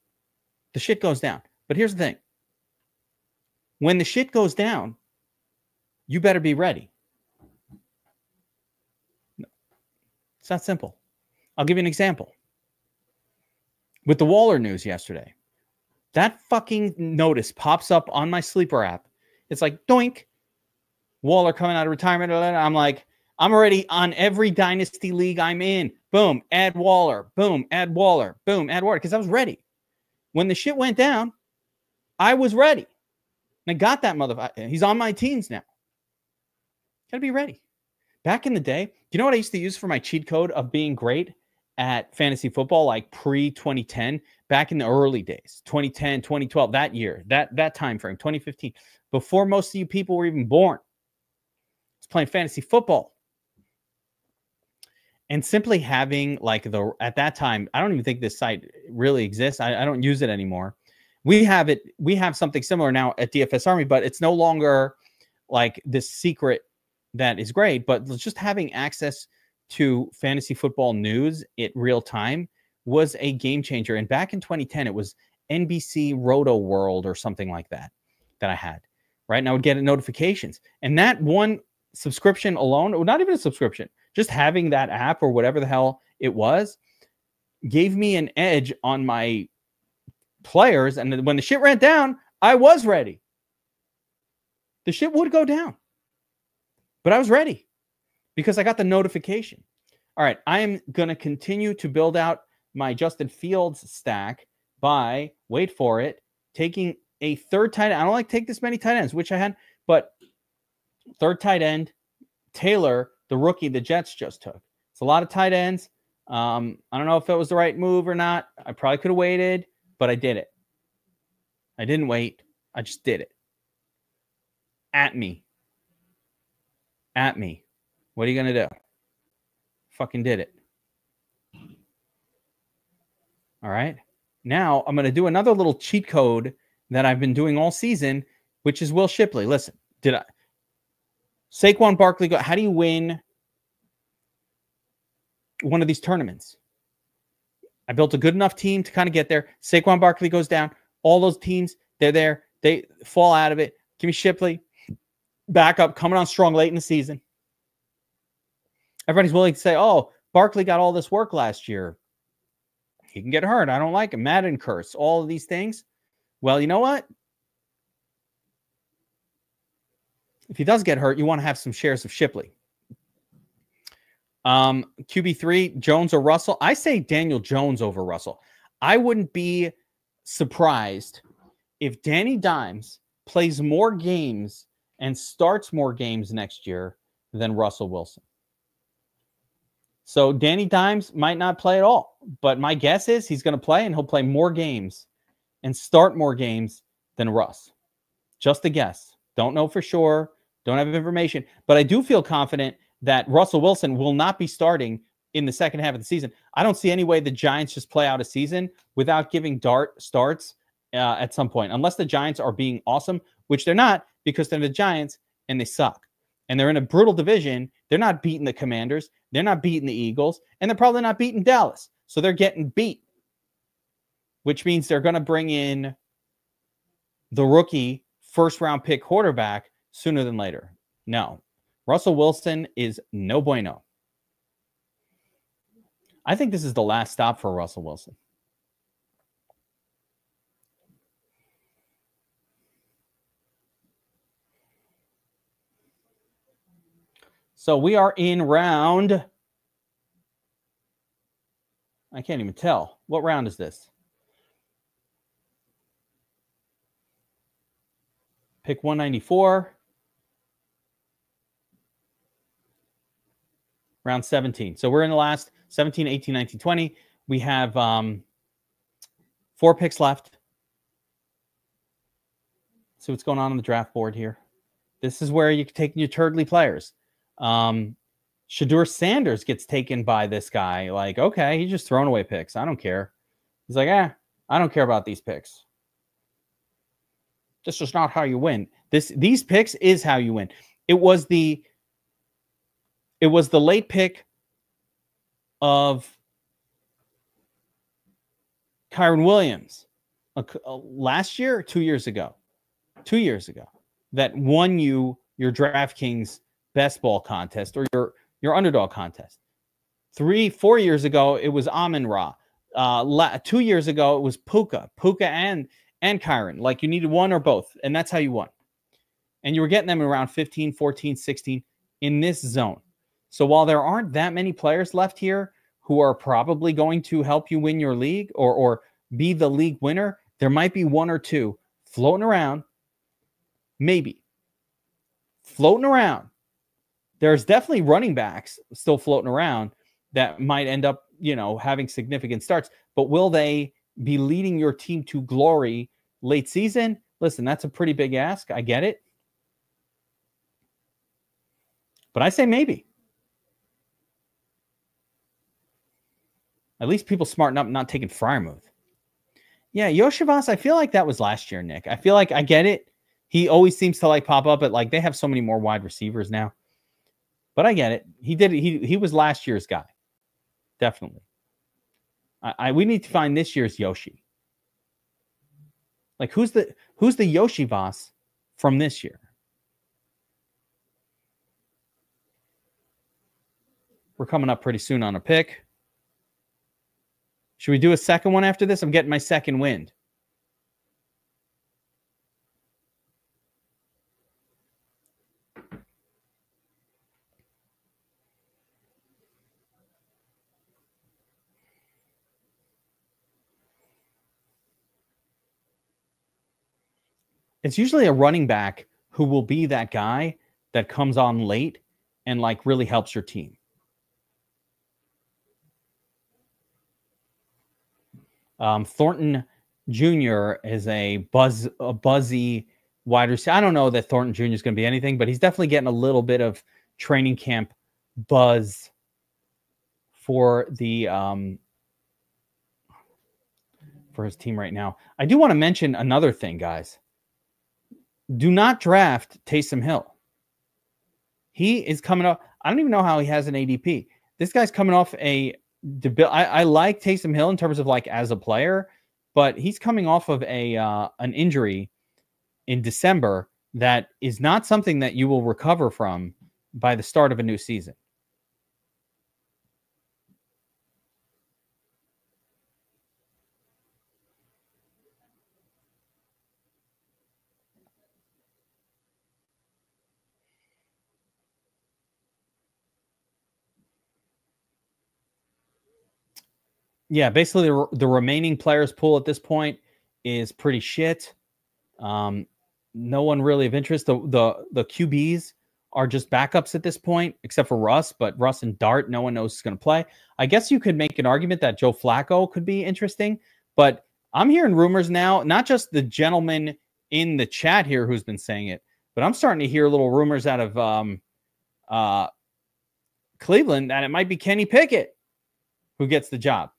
The shit goes down. But here's the thing. When the shit goes down, you better be ready. It's that simple. I'll give you an example. With the Waller news yesterday, that fucking notice pops up on my sleeper app. It's like, doink, Waller coming out of retirement. I'm like, I'm already on every dynasty league I'm in. Boom, add Waller. Boom, add Waller. Boom, add Waller. Because I was ready. When the shit went down, I was ready. And I got that motherfucker. He's on my teams now. Gotta be ready. Back in the day, you know what I used to use for my cheat code of being great at fantasy football, like pre-2010, back in the early days, 2010, 2012, that year, that time frame, 2015, before most of you people were even born. I was playing fantasy football. And simply having like at that time, I don't even think this site really exists. I don't use it anymore. We have something similar now at DFS Army, but it's no longer like this secret that is great. But just having access to fantasy football news at real time was a game changer. And back in 2010, it was NBC Roto World or something like that I had, right? And I would get notifications. And that one subscription alone, or not even a subscription, just having that app or whatever the hell it was, gave me an edge on my players. And when the shit ran down, I was ready. The shit would go down, but I was ready because I got the notification. All right, I am going to continue to build out my Justin Fields stack by, wait for it, taking a third tight end. I don't like to take this many tight ends, which I had, but third tight end, Taylor, the rookie the Jets just took. It's a lot of tight ends. I don't know if it was the right move or not. I probably could have waited, but I did it. I didn't wait. I just did it. At me. What are you going to do? Fucking did it. All right. Now I'm going to do another little cheat code that I've been doing all season, which is Will Shipley. Listen, Saquon Barkley, how do you win one of these tournaments? I built a good enough team to kind of get there. Saquon Barkley goes down. All those teams, they're there. They fall out of it. Give me Shipley. Back up, coming on strong late in the season. Everybody's willing to say, oh, Barkley got all this work last year. He can get hurt. I don't like him. Madden curse. All of these things. Well, you know what? If he does get hurt, you want to have some shares of Shipley. QB3, Jones or Russell? I say Daniel Jones over Russell. I wouldn't be surprised if Danny Dimes plays more games and starts more games next year than Russell Wilson. So Danny Dimes might not play at all, but my guess is he's going to play and he'll play more games and start more games than Russ. Just a guess. Don't know for sure. Don't have information, but I do feel confident that Russell Wilson will not be starting in the second half of the season. I don't see any way the Giants just play out a season without giving starts at some point, unless the Giants are being awesome, which they're not because they're the Giants and they suck. And they're in a brutal division. They're not beating the Commanders. They're not beating the Eagles. And they're probably not beating Dallas. So they're getting beat, which means they're going to bring in the rookie first-round pick quarterback sooner than later. No. Russell Wilson is no bueno. I think this is the last stop for Russell Wilson. So we are in round. I can't even tell. What round is this? Pick 194. Round 17. So we're in the last 17, 18, 19, 20. We have 4 picks left. See what's going on the draft board here. This is where you can take your turdly players. Shadur Sanders gets taken by this guy. Like, okay, he's just throwing away picks. I don't care. He's like, I don't care about these picks. This is not how you win. These picks is how you win. It was the late pick of Kyron Williams last year or 2 years ago? 2 years ago that won you your DraftKings Best Ball contest or your underdog contest. 3-4 years ago, it was Amon-Ra. 2 years ago, it was Puka and Kyron. Like you needed one or both, and that's how you won. And you were getting them around 15, 14, 16 in this zone. So while there aren't that many players left here who are probably going to help you win your league or be the league winner, there might be one or two floating around, maybe. Floating around. There's definitely running backs still floating around that might end up having significant starts, but will they be leading your team to glory late season? Listen, that's a pretty big ask. I get it. But I say maybe. At least people smarten up, not taking Freiermuth. Yeah, Yoshivas, I feel like that was last year, Nick. I feel like I get it. He always seems to pop up at they have so many more wide receivers now. But I get it. He did it. He was last year's guy. Definitely. We need to find this year's Yoshi. Who's the Yoshivas from this year? We're coming up pretty soon on a pick. Should we do a second one after this? I'm getting my second wind. It's usually a running back who will be that guy that comes on late and really helps your team. Thornton Jr. is a buzzy wide receiver. I don't know that Thornton Jr. is going to be anything, but he's definitely getting a little bit of training camp buzz for the for his team right now. I do want to mention another thing, guys. Do not draft Taysom Hill. He is coming up. I don't even know how he has an ADP. This guy's coming off I like Taysom Hill in terms of as a player, but he's coming off of an injury in December that is not something that you will recover from by the start of a new season. Yeah, basically the remaining players pool at this point is pretty shit. No one really of interest. The QBs are just backups at this point, except for Russ. But Russ and Dart, no one knows who's going to play. I guess you could make an argument that Joe Flacco could be interesting. But I'm hearing rumors now, not just the gentleman in the chat here who's been saying it, but I'm starting to hear little rumors out of Cleveland that it might be Kenny Pickett who gets the job.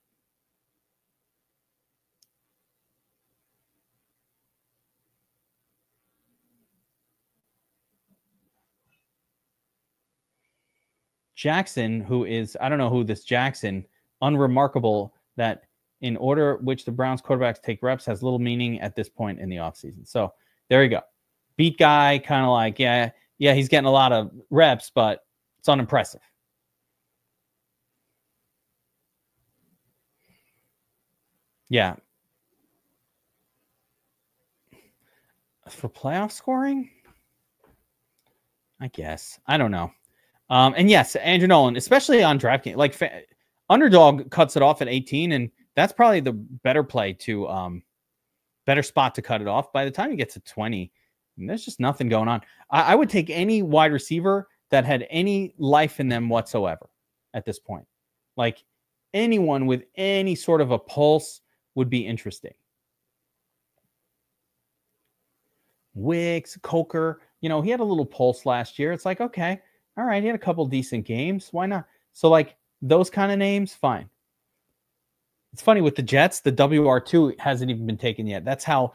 Jackson, who is, I don't know who this Jackson, unremarkable that in order which the Browns quarterbacks take reps has little meaning at this point in the offseason. So there you go. Beat guy, kind of yeah, he's getting a lot of reps, but it's unimpressive. Yeah. For playoff scoring? I guess. I don't know. And yes, Andrew Nolan, especially on DraftKings, Underdog cuts it off at 18, and that's probably the better play to better spot to cut it off. By the time you get to 20, there's just nothing going on. I would take any wide receiver that had any life in them whatsoever at this point. Anyone with any sort of a pulse would be interesting. Wicks, Coker, he had a little pulse last year. It's okay. All right, he had a couple decent games. Why not? So, those kind of names, fine. It's funny with the Jets, the WR2 hasn't even been taken yet. That's how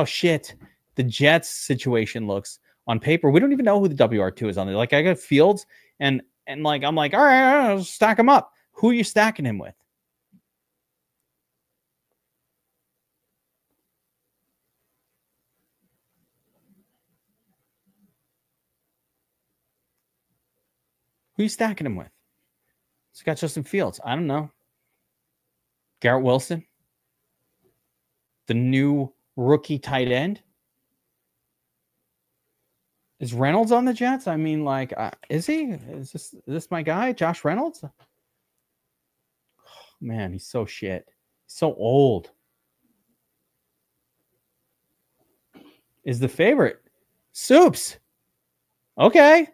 shit the Jets situation looks on paper. We don't even know who the WR2 is on there. I got Fields, and I'm all right, I'll stack him up. Who are you stacking him with? Who are you stacking him with? He's got Justin Fields. I don't know. Garrett Wilson. The new rookie tight end. Is Reynolds on the Jets? I mean, is he? Is this my guy, Josh Reynolds? Oh, man, he's so shit. He's so old. Is the favorite. Soups. Okay.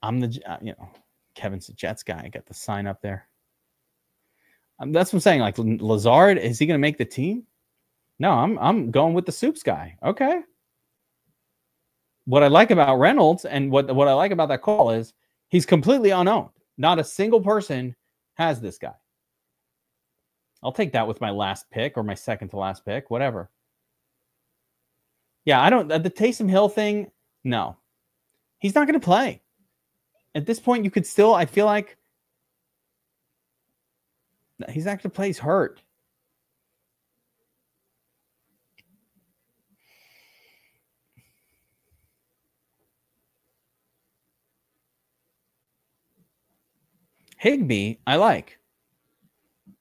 I'm the, Kevin's the Jets guy. I got the sign up there. That's what I'm saying. Like Lazard, is he going to make the team? No, I'm going with the Soups guy. Okay. What I like about Reynolds and what I like about that call is he's completely unowned. Not a single person has this guy. I'll take that with my last pick or my second to last pick, whatever. Yeah, I don't, the Taysom Hill thing, no. He's not going to play. At this point, you could still, I feel like he's not going to play. He's hurt. Higbee, I like.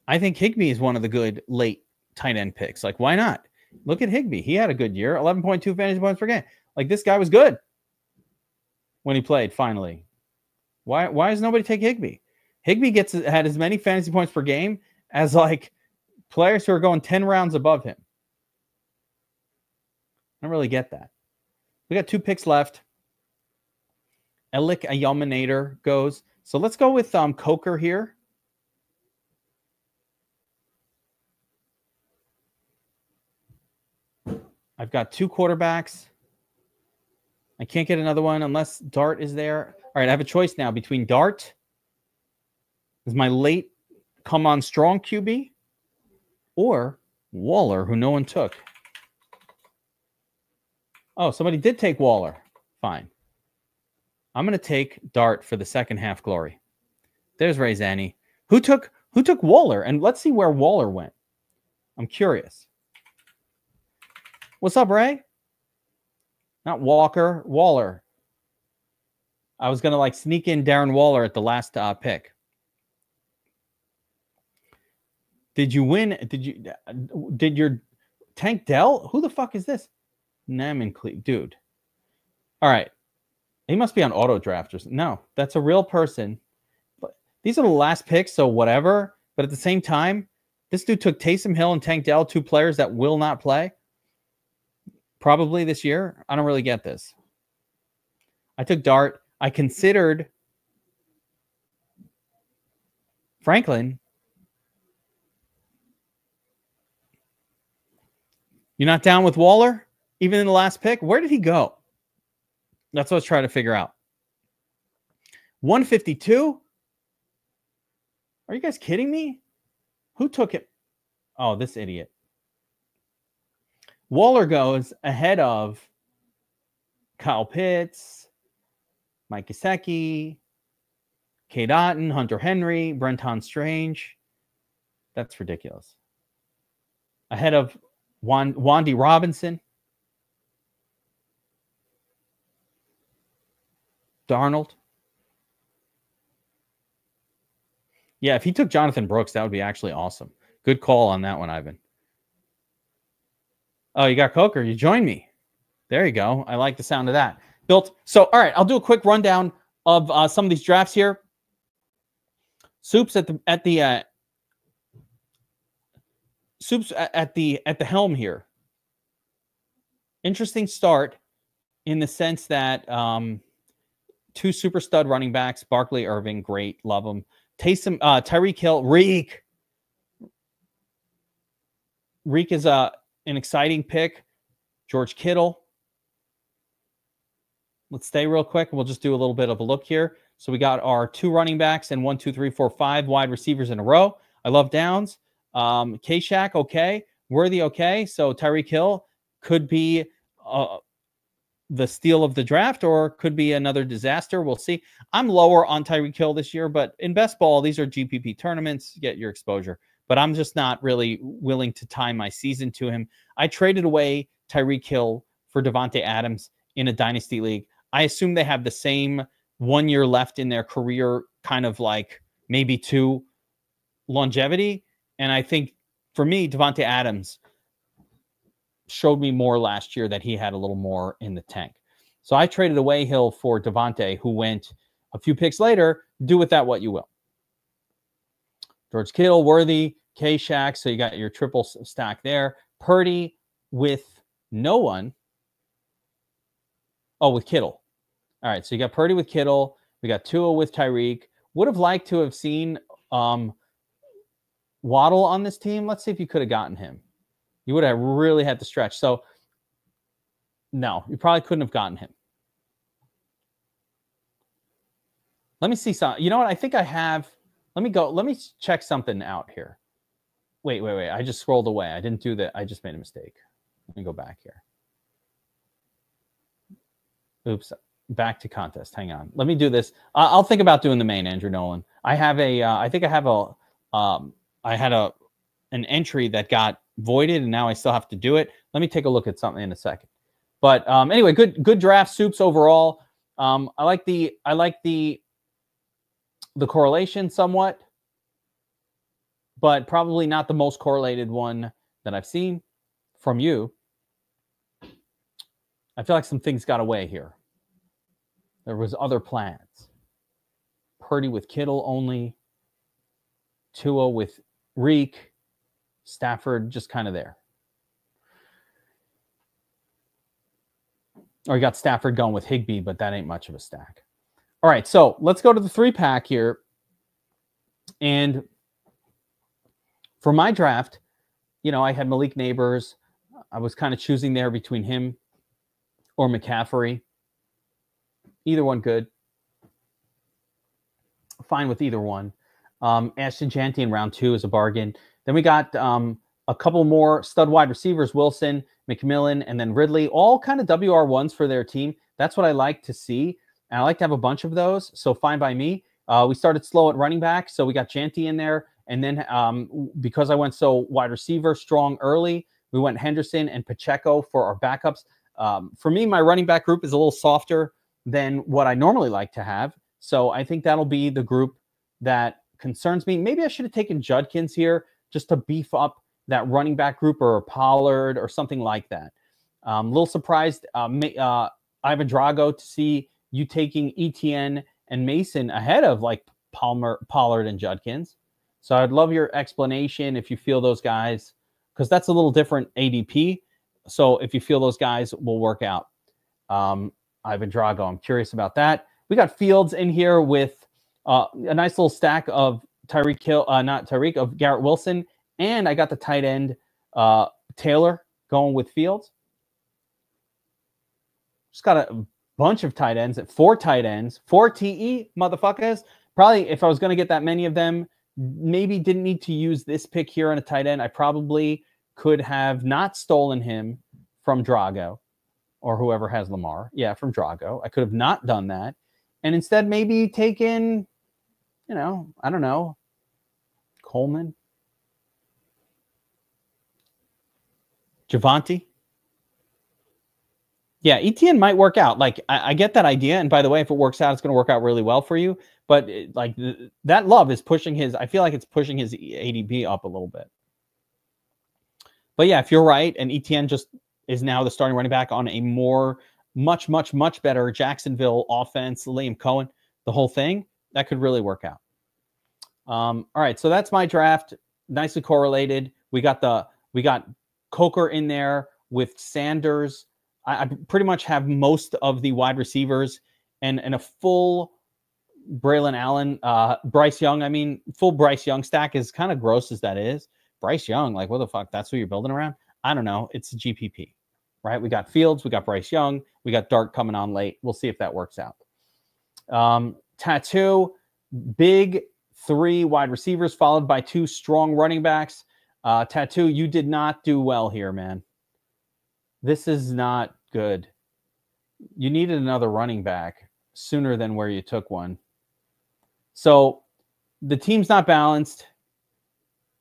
I think Higbee is one of the good late tight end picks. Like, why not? Look at Higbee. He had a good year, 11.2 fantasy points per game. Like, this guy was good when he played, finally. Why does nobody take Higbee? Higbee had as many fantasy points per game as, like, players who are going 10 rounds above him. I don't really get that. We got 2 picks left. Elik Ayalminator goes. So let's go with Coker here. I've got 2 quarterbacks. I can't get another one unless Dart is there. All right, I have a choice now between Dart is my late come on strong QB or Waller, who no one took. Oh, somebody did take Waller. Fine. I'm going to take Dart for the second half glory. There's Ray Zanny. Who took Waller? And let's see where Waller went. I'm curious. What's up, Ray? Not Walker, Waller. I was going to like sneak in Darren Waller at the last pick. Did you win? Did your Tank Dell? Who the fuck is this? Namancleve, dude. All right. He must be on auto draft or something. No, that's a real person. But these are the last picks, so whatever. But at the same time, this dude took Taysom Hill and Tank Dell, 2 players that will not play. Probably this year. I don't really get this. I took Dart. I considered Franklin. You're not down with Waller? Even in the last pick? Where did he go? That's what I was trying to figure out. 152? Are you guys kidding me? Who took it? Oh, this idiot. Waller goes ahead of Kyle Pitts, Mike Gesicki, Cade Otton, Hunter Henry, Brenton Strange. That's ridiculous. Ahead of Wandy Robinson, Darnold. Yeah, if he took Jonathan Brooks, that would be actually awesome. Good call on that one, Ivan. Oh, you got Coker. You joined me. There you go. I like the sound of that. Built. So, all right, I'll do a quick rundown of some of these drafts here. Soups at the helm here. Interesting start in the sense that 2 super stud running backs, Barkley, Irving, great, love them. Taysom, Tyreek Hill, Reek is an exciting pick. George Kittle. Let's stay real quick. We'll just do a little bit of a look here. So we got our 2 running backs and 1, 2, 3, 4, 5 wide receivers in a row. I love Downs. K-Shack, okay. Worthy, okay. So Tyreek Hill could be the steal of the draft or could be another disaster. We'll see. I'm lower on Tyreek Hill this year, but in best ball, these are GPP tournaments. Get your exposure. But I'm just not really willing to tie my season to him. I traded away Tyreek Hill for Davante Adams in a dynasty league. I assume they have the same 1 year left in their career, kind of like maybe 2 longevity. And I think for me, Davante Adams showed me more last year that he had a little more in the tank. So I traded away Hill for Davante, who went a few picks later. Do with that what you will. George Kittle, Worthy, K-Shack. So you got your triple stack there. Purdy with no one. Oh, with Kittle. All right. So you got Purdy with Kittle, We got Tua with Tyreek. Would have liked to have seen Waddle on this team. Let's see if you could have gotten him. You would have really had to stretch. So, no, you probably couldn't have gotten him. Let me see some. You know what? I think I have. Let me go. Let me check something out here. Wait. I just scrolled away. I didn't do that. I just made a mistake. Let me go back here. Oops. Back to contest. Hang on. Let me do this. I'll think about doing the main, Andrew Nolan. I have a. I think I have a. I had an entry that got voided, and now I still have to do it. Let me take a look at something in a second. But anyway, good draft, Soups overall. I like the correlation somewhat, but probably not the most correlated one that I've seen from you. I feel like some things got away here. There was other plans. Purdy with Kittle only. Tua with Reek. Stafford just kind of there. Or you got Stafford going with Higbee, but that ain't much of a stack. All right, so let's go to the 3-pack here. And for my draft, you know, I had Malik Neighbors. I was kind of choosing there between him or McCaffrey. Either one good. Fine with either one. Ashton Jeanty in round 2 is a bargain. Then we got a couple more stud wide receivers, Wilson, McMillan, and then Ridley, all kind of WR1s for their team. That's what I like to see. And I like to have a bunch of those, so fine by me. We started slow at running back, so we got Jeanty in there. And then because I went so wide receiver strong early, we went Henderson and Pacheco for our backups. For me, my running back group is a little softer than what I normally like to have. So I think that'll be the group that concerns me. Maybe I should have taken Judkins here just to beef up that running back group, or Pollard or something like that. A little surprised, Ivan Drago, to see you taking ETN and Mason ahead of like Pollard and Judkins. So I'd love your explanation if you feel those guys, because that's a little different ADP. So if you feel those guys will work out. Ivan Drago, I'm curious about that. We got Fields in here with a nice little stack of of Garrett Wilson. And I got the tight end, Taylor, going with Fields. Just got a bunch of tight ends, 4 tight ends, 4 TE, motherfuckers. Probably if I was going to get that many of them, maybe didn't need to use this pick here on a tight end. I probably could have not stolen him from Drago or whoever has Lamar. Yeah, from Drago. I could have not done that. And instead maybe taken, you know, I don't know, Coleman. Javonte. Yeah, ETN might work out. Like, I get that idea. And by the way, if it works out, it's going to work out really well for you. But that love is pushing his, I feel like it's pushing his ADP up a little bit. But yeah, if you're right, and ETN just is now the starting running back on a much better Jacksonville offense, Liam Cohen, the whole thing, that could really work out. All right, so that's my draft. Nicely correlated. We got Coker in there with Sanders. I pretty much have most of the wide receivers and a full Braylon Allen, Bryce Young. I mean, full Bryce Young stack, is kind of gross as that is. Bryce Young, like, what the fuck? That's who you're building around? I don't know. It's a GPP, right? We got Fields. We got Bryce Young. We got Dart coming on late. We'll see if that works out. Tattoo, big 3 wide receivers followed by 2 strong running backs. Tattoo, you did not do well here, man. This is not good. You needed another running back sooner than where you took one. So the team's not balanced.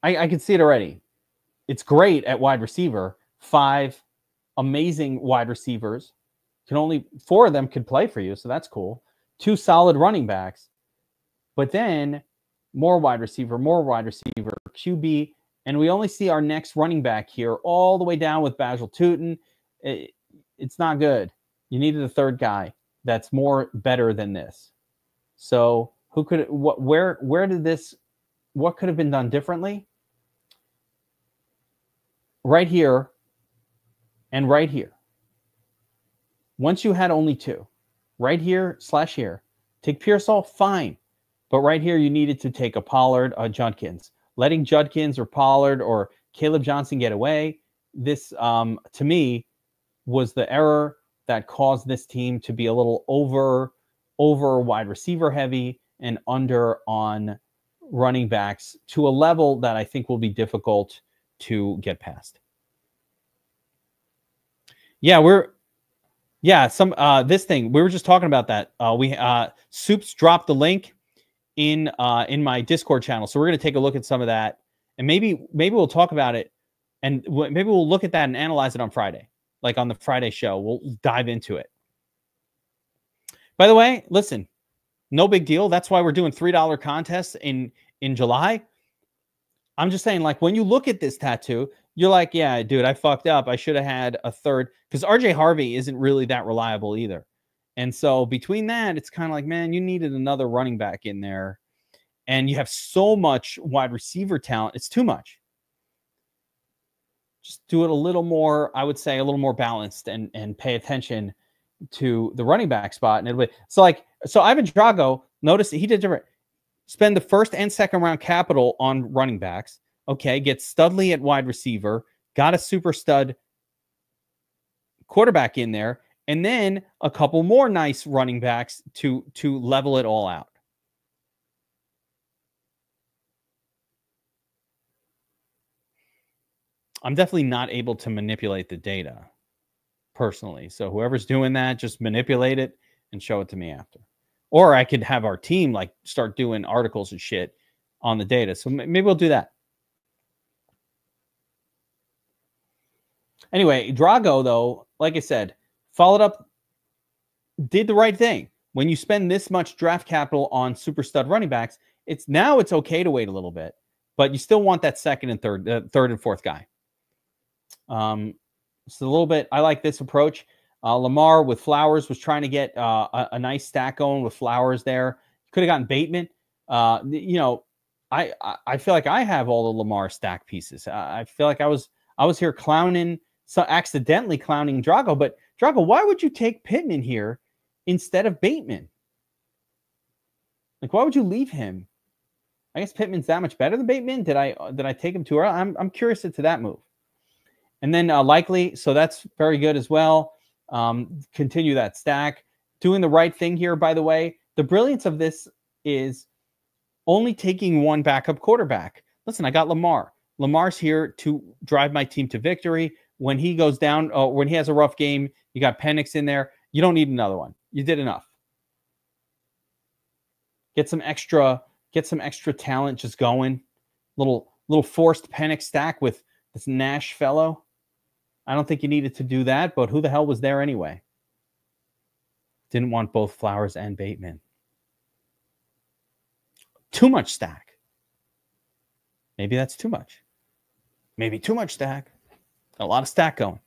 I can see it already. It's great at wide receiver. 5 amazing wide receivers. Only 4 of them could play for you, so that's cool. 2 solid running backs. But then more wide receiver, QB, and we only see our next running back here all the way down with Basil Tootin. It's not good. You needed a 3rd guy that's better than this. So who could, where did this, what could have been done differently? Right here and right here. Once you had only 2, right here / here, Take Pearsall, fine. But right here, you needed to take a Pollard, a Judkins. Letting Judkins or Pollard or Caleb Johnson get away, this, to me, was the error that caused this team to be a little over wide receiver heavy and under on running backs to a level that I think will be difficult to get past. Yeah, this thing, we were just talking about that. Soups dropped the link in my Discord channel, so we're going to take a look at some of that, and maybe we'll talk about it, and maybe we'll look at that and analyze it on Friday, like on the Friday show. We'll dive into it. By the way, listen, no big deal. That's why we're doing $3 contests in July. I'm just saying, like, when you look at this tattoo, you're like, yeah, dude, I fucked up. I should have had a third, because RJ Harvey isn't really that reliable either. And so between that, it's kind of like, man, you needed another running back in there. And you have so much wide receiver talent. It's too much. Just do it a little more, I would say, a little more balanced and pay attention to the running back spot. And it'll be, so Ivan Drago, notice he did different. Spend the first and second round capital on running backs. Okay, get Studley at wide receiver. Got a super stud quarterback in there. And then a couple more nice running backs to level it all out. I'm definitely not able to manipulate the data personally. So whoever's doing that, just manipulate it and show it to me after. Or I could have our team like start doing articles and shit on the data. So maybe we'll do that. Anyway, Drago, though, like I said, followed up, did the right thing. When you spend this much draft capital on super stud running backs, it's okay to wait a little bit, but you still want that second and third and fourth guy. So a little bit, I like this approach. Lamar with Flowers was trying to get a nice stack going with Flowers there. Could have gotten Bateman. I feel like I have all the Lamar stack pieces. I feel like I was here clowning, so accidentally clowning Drago. But Drago, why would you take Pittman here instead of Bateman? Like, why would you leave him? I guess Pittman's that much better than Bateman. Did I take him too early? I'm curious as to that move. And then Likely, so that's very good as well. Continue that stack. Doing the right thing here, by the way. The brilliance of this is only taking one backup quarterback. Listen, I got Lamar. Lamar's here to drive my team to victory. When he goes down, when he has a rough game, you got Penix in there. You don't need another one. You did enough. Get some extra talent just going. Little forced Penix stack with this Nash fellow. I don't think you needed to do that, but who the hell was there anyway? Didn't want both Flowers and Bateman. Too much stack. Maybe that's too much. Maybe too much stack. A lot of stack going.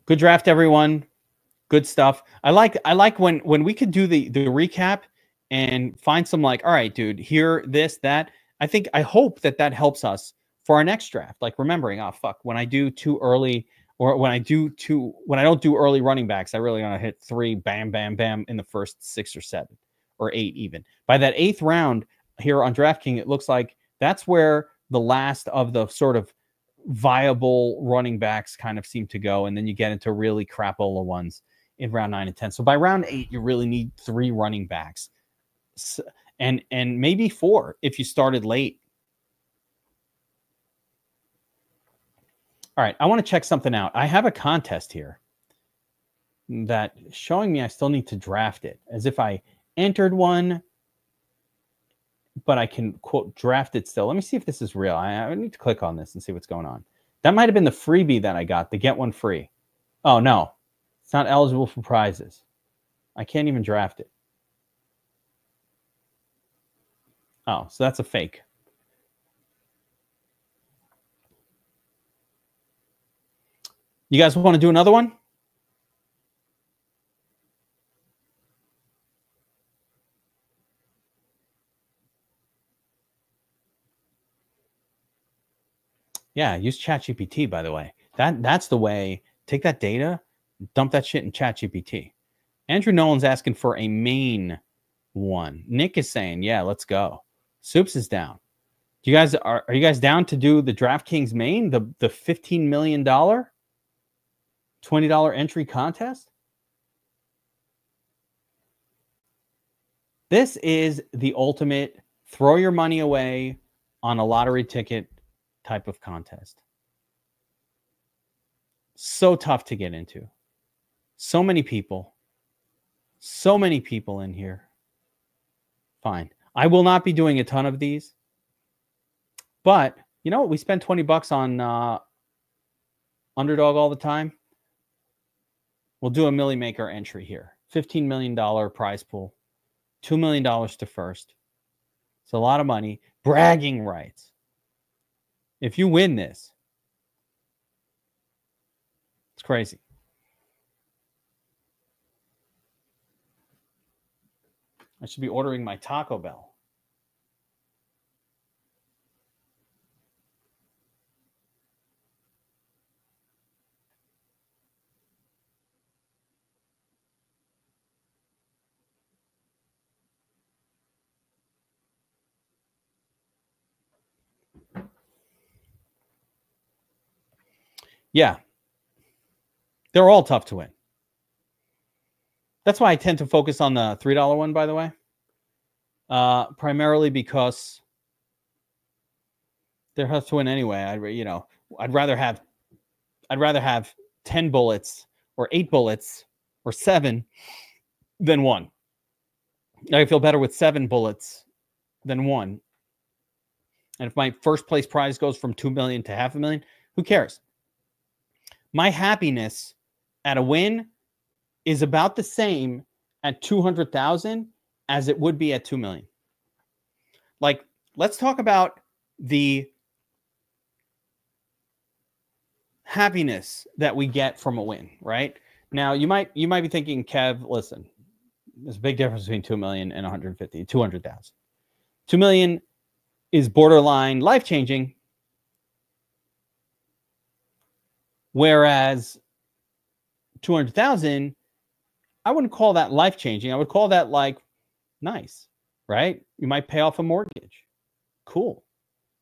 Good draft, everyone. Good stuff. I like when we could do the recap and find some like, all right, dude, here, this, that. I hope that helps us for our next draft. Like remembering, oh fuck, when I do too early, or when I don't do early running backs, I really want to hit 3, bam, bam, bam in the first 6 or 7 or 8 even. By that 8th round here on DraftKings, it looks like that's where the last of the sort of viable running backs kind of seem to go, and then you get into really crapola ones in round 9 and 10. So by round 8, you really need 3 running backs, and maybe 4 if you started late. All right, I want to check something out. I have a contest here that showing me I still need to draft it, as if I entered one, but I can, quote, draft it still. Let me see if this is real. I need to click on this and see what's going on. That might have been the freebie that I got, the get one free. Oh, no. It's not eligible for prizes. I can't even draft it. Oh, so that's a fake. You guys want to do another one? Yeah, use ChatGPT, by the way. That's the way Take that data, dump that shit in ChatGPT. Andrew Nolan's asking for a main one. Nick is saying, yeah, let's go. Soups is down. Do you guys are you guys down to do the DraftKings main, the $15 million, $20 entry contest? This is the ultimate throw your money away on a lottery ticket type of contest. So tough to get into. So many people in here. Fine. I will not be doing a ton of these. But you know what? We spend $20 on Underdog all the time. We'll do a Millie Maker entry here. $15 million prize pool. $2 million to first. It's a lot of money. Bragging rights. If you win this, it's crazy. I should be ordering my Taco Bell. Yeah. They're all tough to win. That's why I tend to focus on the $3 one, by the way. Primarily because they're tough to win anyway. I'd rather have 10 bullets or 8 bullets or 7 than 1. I feel better with 7 bullets than 1. And if my first place prize goes from 2 million to $500,000, who cares? My happiness at a win is about the same at 200,000 as it would be at 2 million. Like, let's talk about the happiness that we get from a win, right? Now, you might be thinking, Kev, listen, there's a big difference between 2 million and 200,000. 2 million is borderline life-changing, whereas 200,000, I wouldn't call that life-changing. I would call that like nice, right? You might pay off a mortgage. Cool.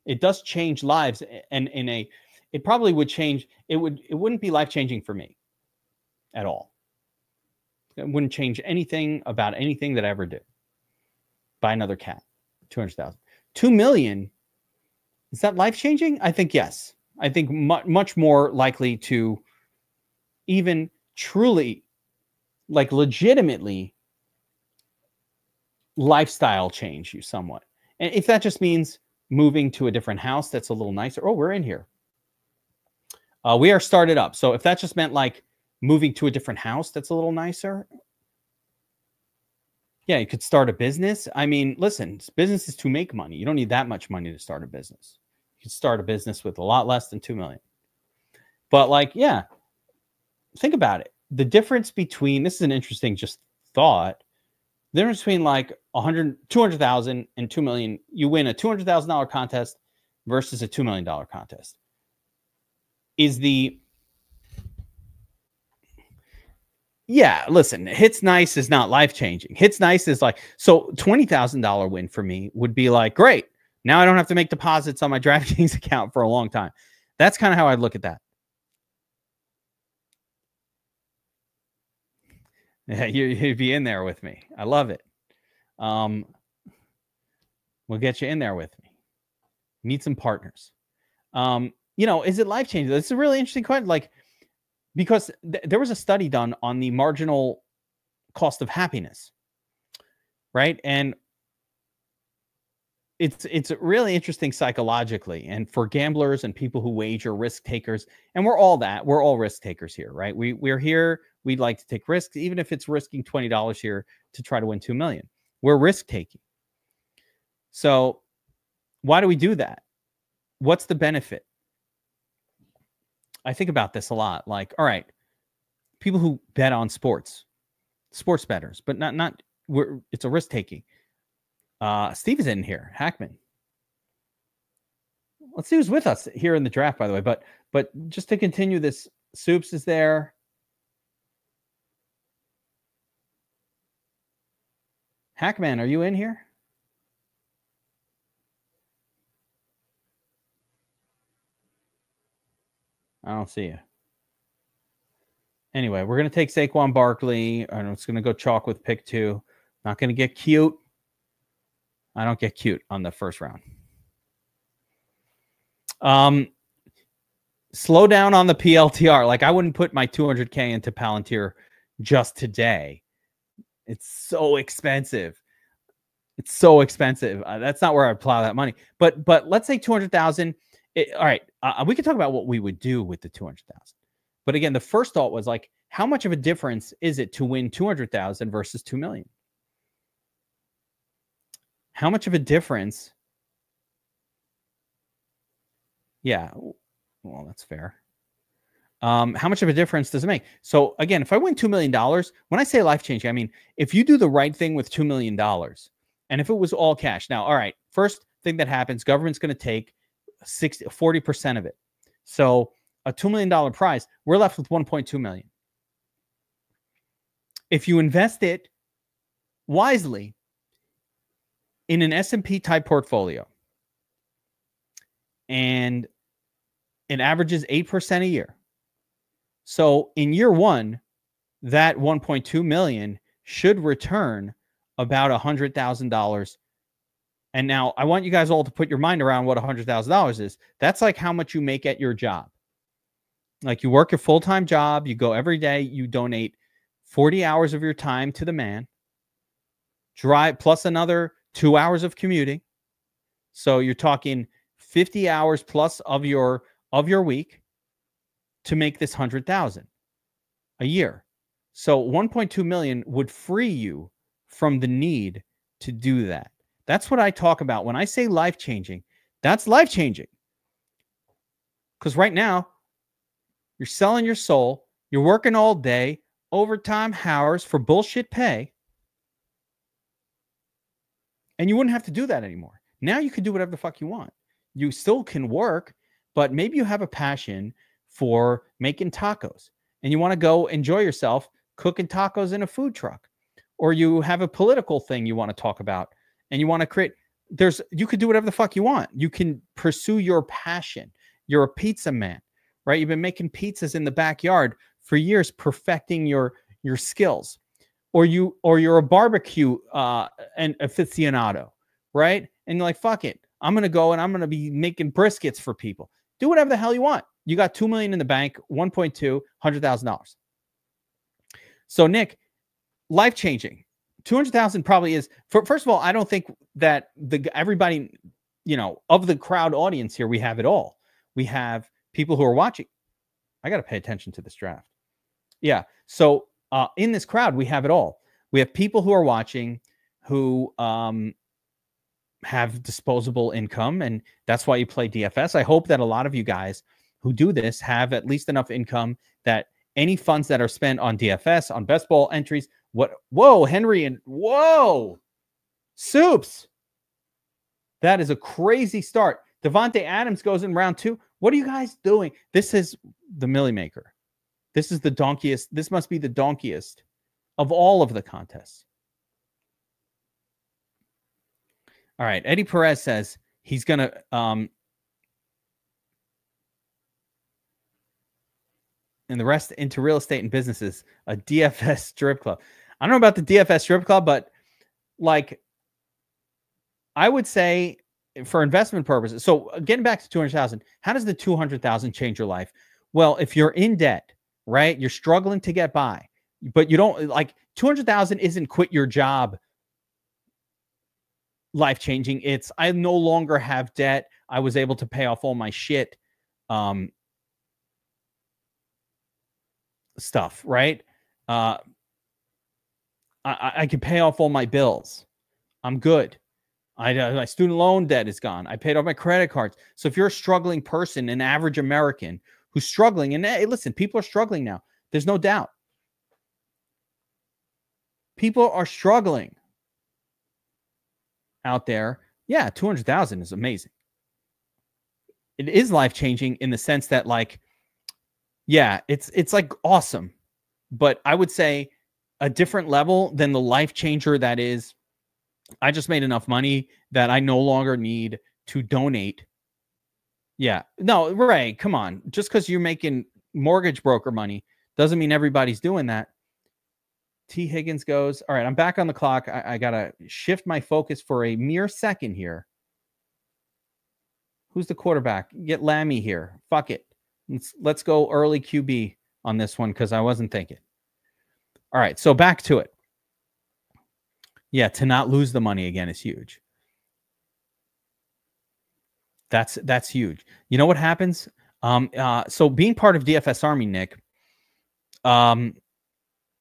It does change lives, and it probably would change. It wouldn't be life-changing for me at all. It wouldn't change anything about anything that I ever do. Buy another cat. 200,000. 2 million. Is that life-changing? I think yes. I think much more likely to even truly, like legitimately, lifestyle change you somewhat. And if that just means moving to a different house that's a little nicer. Oh, we're in here. We are started up. So if that just meant like moving to a different house that's a little nicer, yeah, you could start a business. I mean, listen, business is to make money. You don't need that much money to start a business. You could start a business with a lot less than 2 million. But like, yeah, think about it. The difference between, this is an interesting just thought, the difference between like 200,000 and 2 million, you win a $200,000 contest versus a $2 million contest, is the, yeah, listen, hits nice is not life-changing. Hits nice is like, so $20,000 win for me would be like, great. Now I don't have to make deposits on my DraftKings account for a long time. That's kind of how I'd look at that. Yeah, you'd be in there with me. I love it. We'll get you in there with me. Need some partners. Is it life-changing? It's a really interesting question. Like, because there was a study done on the marginal cost of happiness, right? And it's really interesting psychologically, and for gamblers and people who wager, risk takers, and we're all that. We're all risk takers here, right? We're here. We'd like to take risks, even if it's risking $20 here to try to win 2 million. We're risk taking. So why do we do that? What's the benefit? I think about this a lot. Like, all right, people who bet on sports bettors, but it's a risk taking. Steve is in here. Hackman. Let's see who's with us here in the draft, by the way. But just to continue this Soups is there. Hackman, are you in here? I don't see you. Anyway, we're going to take Saquon Barkley. I'm just going to go chalk with pick 2. Not going to get cute. I don't get cute on the first round. Slow down on the PLTR. Like, I wouldn't put my 200K into Palantir just today. It's so expensive. It's so expensive. That's not where I'd plow that money. But let's say 200,000. All right. We can talk about what we would do with the 200,000. But again, the first thought was like, how much of a difference is it to win 200,000 versus 2 million? How much of a difference? Yeah. Well, that's fair. How much of a difference does it make? So again, if I win $2 million, when I say life-changing, I mean, if you do the right thing with $2 million, and if it was all cash. Now, all right, first thing that happens, government's going to take 40% of it. So a $2 million prize, we're left with 1.2 million. If you invest it wisely in an S&P type portfolio, and it averages 8% a year. So in year one, that 1.2 million should return about $100,000. And now I want you guys all to put your mind around what $100,000 is. That's like how much you make at your job. Like, you work a full-time job, you go every day, you donate 40 hours of your time to the man, drive plus another 2 hours of commuting. So you're talking 50 hours plus of your week to make this 100,000 a year. So 1.2 million would free you from the need to do that. That's what I talk about when I say life-changing. That's life-changing. Because right now, you're selling your soul, you're working all day, overtime hours for bullshit pay, and you wouldn't have to do that anymore. Now you can do whatever the fuck you want. You still can work, but maybe you have a passion for making tacos and you want to go enjoy yourself cooking tacos in a food truck, or you have a political thing you want to talk about and you want to create. You could do whatever the fuck you want. You can pursue your passion. You're a pizza man, right? You've been making pizzas in the backyard for years, perfecting your skills, or you're a barbecue and aficionado, right? And you're like, fuck it, I'm gonna go and I'm gonna be making briskets for people. Do whatever the hell you want. You got 2 million in the bank, 1.2, $100,000. So Nick, life-changing. 200,000 probably is. First of all, I don't think that everybody, of the crowd audience here, we have it all. We have people who are watching. I got to pay attention to this draft. Yeah. So in this crowd, we have it all. We have people who are watching who have disposable income, and that's why you play DFS. I hope that a lot of you guys who do this have at least enough income that any funds that are spent on DFS, on best ball entries, whoa, Henry, and whoa, Soups. That is a crazy start. Devontae Adams goes in round 2. What are you guys doing? This is the Millie Maker. This is the donkiest. This must be the donkiest of all of the contests. All right. Eddie Perez says he's going to and the rest into real estate and businesses, a DFS strip club. I don't know about the DFS strip club, but like, I would say for investment purposes. So getting back to 200,000, how does the 200,000 change your life? Well, if you're in debt, right, you're struggling to get by, but you don't, like, 200,000 isn't quit your job life-changing. It's, I no longer have debt. I was able to pay off all my shit stuff, right? I can pay off all my bills. I'm good. My student loan debt is gone. I paid off my credit cards. So if you're a struggling person, an average American who's struggling, and hey, listen, people are struggling now. There's no doubt. People are struggling out there. Yeah, 200,000 is amazing. It is life-changing in the sense that, like, Yeah, it's like awesome. But I would say a different level than the life changer that is, I just made enough money that I no longer need to donate. Yeah. No, Ray, come on. Just because you're making mortgage broker money doesn't mean everybody's doing that. T. Higgins goes, all right, I'm back on the clock. I got to shift my focus for a mere second here. Who's the quarterback? Get Lammy here. Fuck it. Let's go early QB on this one because I wasn't thinking. All right, so back to it. Yeah, to not lose the money again is huge. That's huge. You know what happens? So being part of DFS Army, Nick,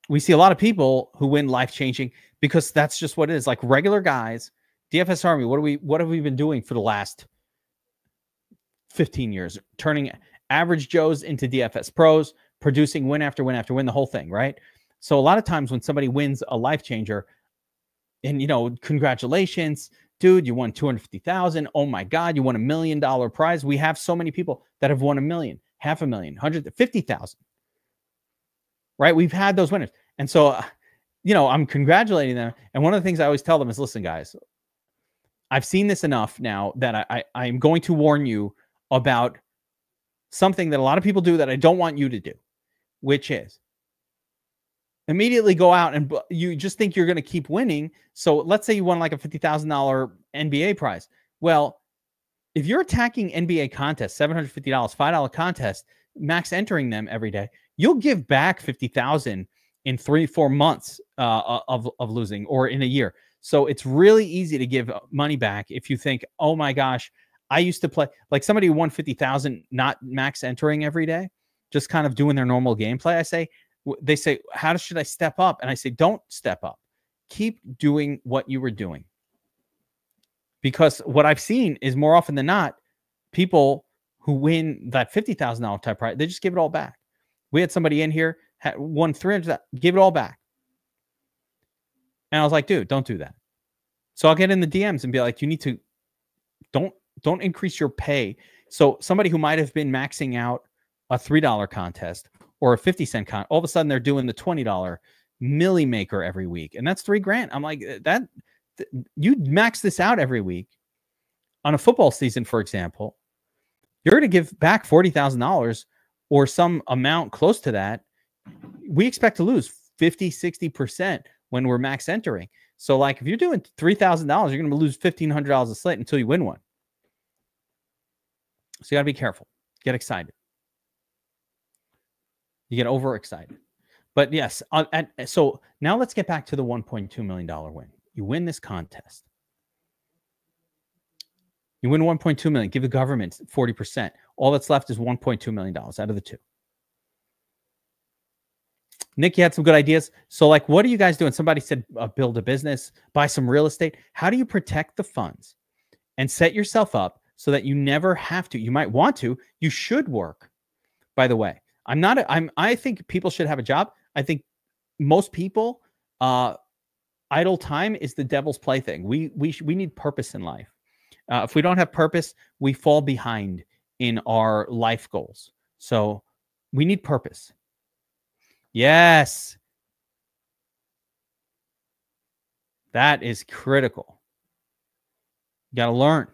we see a lot of people who win life-changing because that's just what it is. Like regular guys, DFS Army, what have we been doing for the last 15 years? Turning average Joes into DFS pros, producing win after win after win, the whole thing, right? So a lot of times when somebody wins a life changer, and congratulations, dude, you won 250,000. Oh my God, you won $1 million prize. We have so many people that have won $1 million, $500,000, 150,000. Right? We've had those winners. And so, I'm congratulating them. And one of the things I always tell them is, listen, guys, I've seen this enough now that I'm going to warn you about something that a lot of people do that I don't want you to do, which is immediately go out and you just think you're going to keep winning. So let's say you won like a $50,000 NBA prize. Well, if you're attacking NBA contests, $750, $5 contest, max entering them every day, you'll give back $50,000 in 3-4 months of losing, or in a year. So it's really easy to give money back if you think, oh my gosh, I used to play like somebody who won 50,000, not max entering every day, just kind of doing their normal gameplay. They say, how should I step up? And I say, don't step up. Keep doing what you were doing. Because what I've seen is more often than not, people who win that $50,000 type prize, they just give it all back. We had somebody in here, won 300, give it all back. And I was like, dude, don't do that. So I'll get in the DMs and be like, you need to, don't increase your pay. So somebody who might have been maxing out a $3 contest or a 50-cent contest, all of a sudden they're doing the $20 Millie Maker every week. And that's $3,000. I'm like, you max this out every week on a football season, for example, you're going to give back $40,000 or some amount close to that. We expect to lose 50, 60% when we're max entering. So like if you're doing $3,000, you're going to lose $1,500 a slate until you win one. So you got to be careful. Get excited. You get overexcited. But yes, so now let's get back to the $1.2 million win. You win this contest. You win $1.2 million. Give the government 40%. All that's left is $1.2 million out of the two. Nick, you had some good ideas. So like, what are you guys doing? Somebody said build a business, buy some real estate. How do you protect the funds and set yourself up so that you never have to? You might want to. You should work. By the way, I think people should have a job. I think most people, idle time is the devil's plaything. We need purpose in life. If we don't have purpose, we fall behind in our life goals. So we need purpose. Yes. That is critical. You got to learn.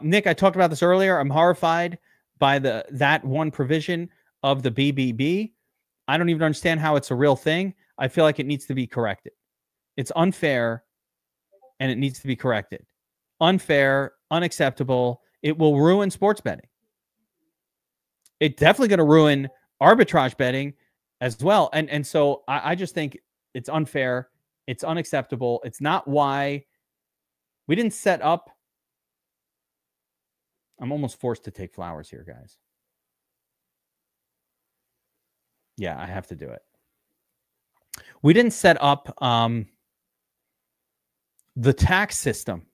Nick, I talked about this earlier. I'm horrified by that one provision of the BBB. I don't even understand how it's a real thing. I feel like it needs to be corrected. It's unfair and it needs to be corrected. Unfair, unacceptable. It will ruin sports betting. It's definitely going to ruin arbitrage betting as well. And so I just think it's unfair. It's unacceptable. It's not why we didn't set up. I'm almost forced to take flowers here, guys. Yeah, I have to do it. We didn't set up the tax system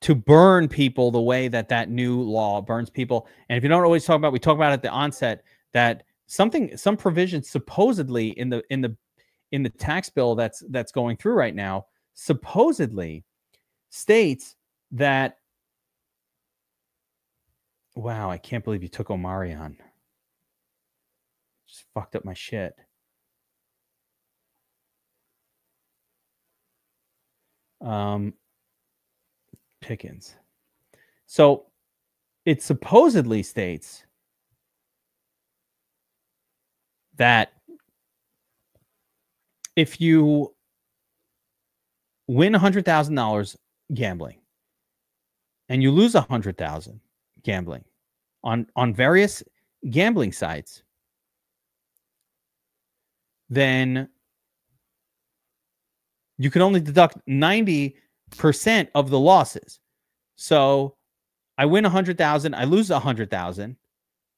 to burn people the way that new law burns people. And if you don't always talk about, we talk about at the onset that some provisions supposedly in the tax bill that's going through right now supposedly states that Wow, I can't believe you took Omarion. Just fucked up my shit. Pickens. So it supposedly states that if you win $100,000 gambling and you lose $100,000 gambling on various gambling sites, then you can only deduct 90% of the losses. So I win 100,000, I lose 100,000.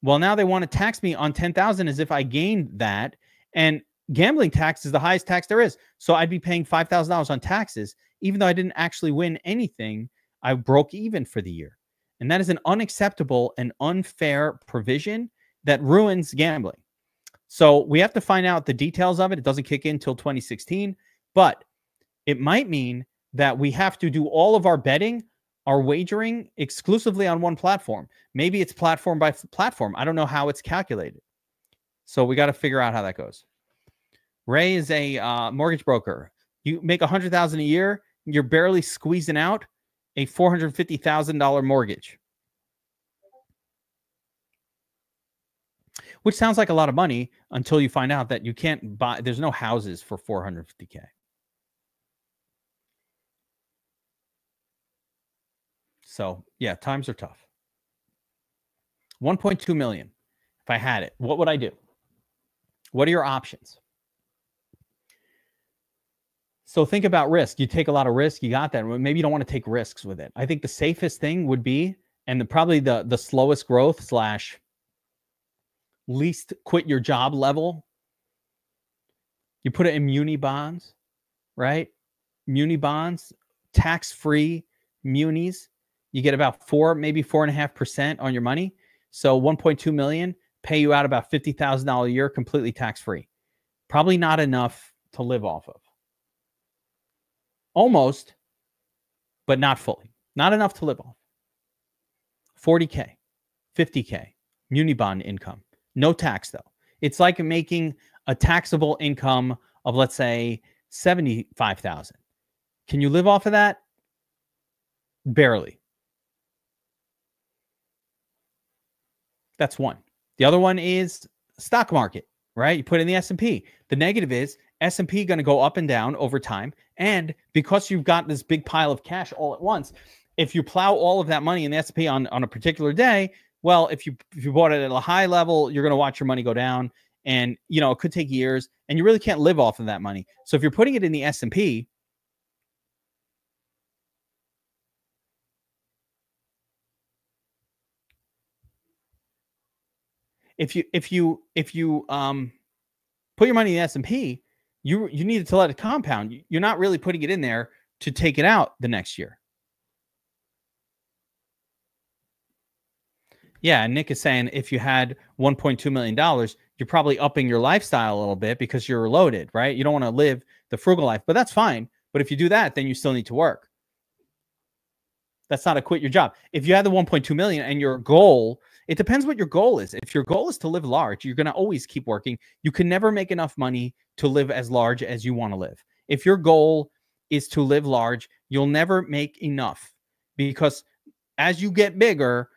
Well, now they want to tax me on 10,000 as if I gained that. And gambling tax is the highest tax there is. So I'd be paying $5,000 on taxes, even though I didn't actually win anything. I broke even for the year. And that is an unacceptable and unfair provision that ruins gambling. So we have to find out the details of it. It doesn't kick in until 2016, but it might mean that we have to do all of our betting, our wagering exclusively on one platform. Maybe it's platform by platform. I don't know how it's calculated. So we got to figure out how that goes. Ray is a mortgage broker. You make $100,000 a year, you're barely squeezing out a $450,000 mortgage, which sounds like a lot of money until you find out that you can't buy. There's no houses for $450K. So yeah, times are tough. 1.2 million. If I had it, what would I do? What are your options? So think about risk. You take a lot of risk. You got that. Maybe you don't want to take risks with it. I think the safest thing would be, and probably the slowest growth / least quit your job level. You put it in muni bonds, right? Muni bonds, tax-free munis. You get about 4, maybe 4.5% on your money. So 1.2 million pay you out about $50,000 a year, completely tax-free. Probably not enough to live off of. Almost, but not fully. Not enough to live off. 40K, 50K, muni bond income. No tax, though. It's like making a taxable income of, let's say, $75,000. Can you live off of that? Barely. That's one. The other one is stock market, right? You put in the S&P. The negative is S&P going to go up and down over time. And because you've got this big pile of cash all at once, if you plow all of that money in the S&P on a particular day, well, if you bought it at a high level, you're going to watch your money go down. And, you know, it could take years and you really can't live off of that money. So if you're putting it in the S&P, if you put your money in the S&P, you need to let it compound. You're not really putting it in there to take it out the next year. Yeah, Nick is saying if you had $1.2 million, you're probably upping your lifestyle a little bit because you're loaded, right? You don't want to live the frugal life, but that's fine. But if you do that, then you still need to work. That's not a quit your job. If you had the 1.2 million and your goal, it depends what your goal is. If your goal is to live large, you're going to always keep working. You can never make enough money to live as large as you want to live. If your goal is to live large, you'll never make enough because as you get bigger,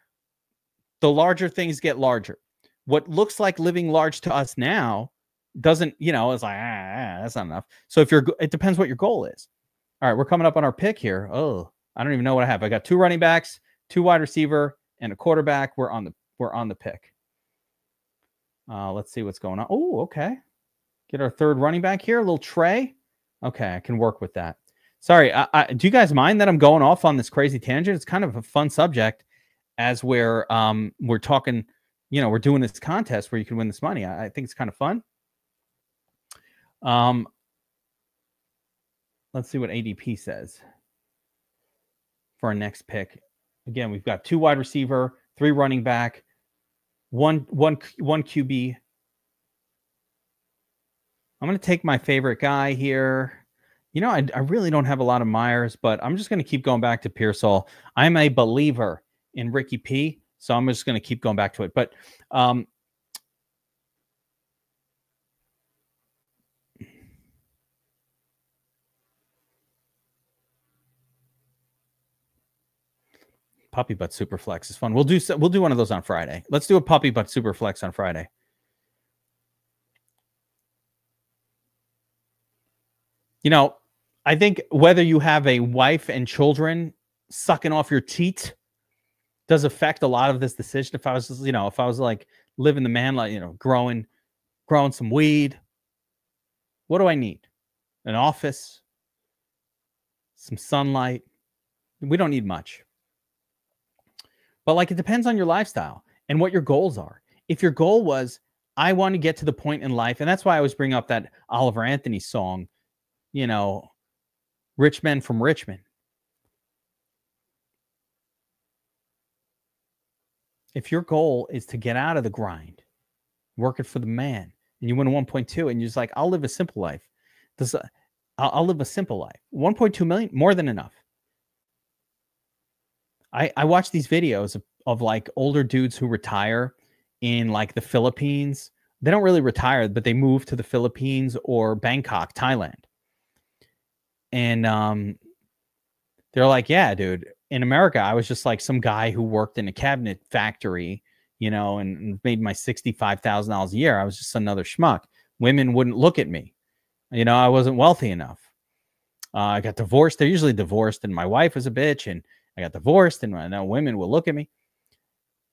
the larger things get larger. What looks like living large to us now doesn't, you know, it's like, that's not enough. So if it depends what your goal is. All right, we're coming up on our pick here. Oh, I don't even know what I have. I got 2 running backs, 2 wide receiver, and a quarterback. We're on the pick. Let's see what's going on. Oh, okay. Get our 3rd running back here, a little Trey. Okay, I can work with that. Sorry, do you guys mind that I'm going off on this crazy tangent? It's kind of a fun subject as we're talking, you know, we're doing this contest where you can win this money. I think it's kind of fun. Let's see what ADP says for our next pick. Again, we've got 2 wide receiver, 3 running back, one QB. I'm going to take my favorite guy here. You know, I really don't have a lot of Myers, but I'm just going to keep going back to Pearsall. I'm a believer in Ricky P. So I'm just going to keep going back to it. But puppy butt super flex is fun. We'll do one of those on Friday. Let's do a puppy butt super flex on Friday. You know, I think whether you have a wife and children sucking off your teat does affect a lot of this decision. If I was like living the man life, growing some weed, what do I need? An office, some sunlight. We don't need much. But like, it depends on your lifestyle and what your goals are. If your goal was, I want to get to the point in life, and that's why I was bringing up that Oliver Anthony song, Rich Men from Richmond. If your goal is to get out of the grind, working for the man, and you win 1.2, and you're just like, I'll live a simple life. I'll live a simple life. 1.2 million, more than enough. I watch these videos of like older dudes who retire in like the Philippines. They don't really retire, but they move to the Philippines or Bangkok, Thailand. And they're like, yeah, dude, in America, I was just like some guy who worked in a cabinet factory, and made my $65,000 a year. I was just another schmuck. Women wouldn't look at me. I wasn't wealthy enough. I got divorced. They're usually divorced, and my wife was a bitch, and I got divorced, and now women will look at me.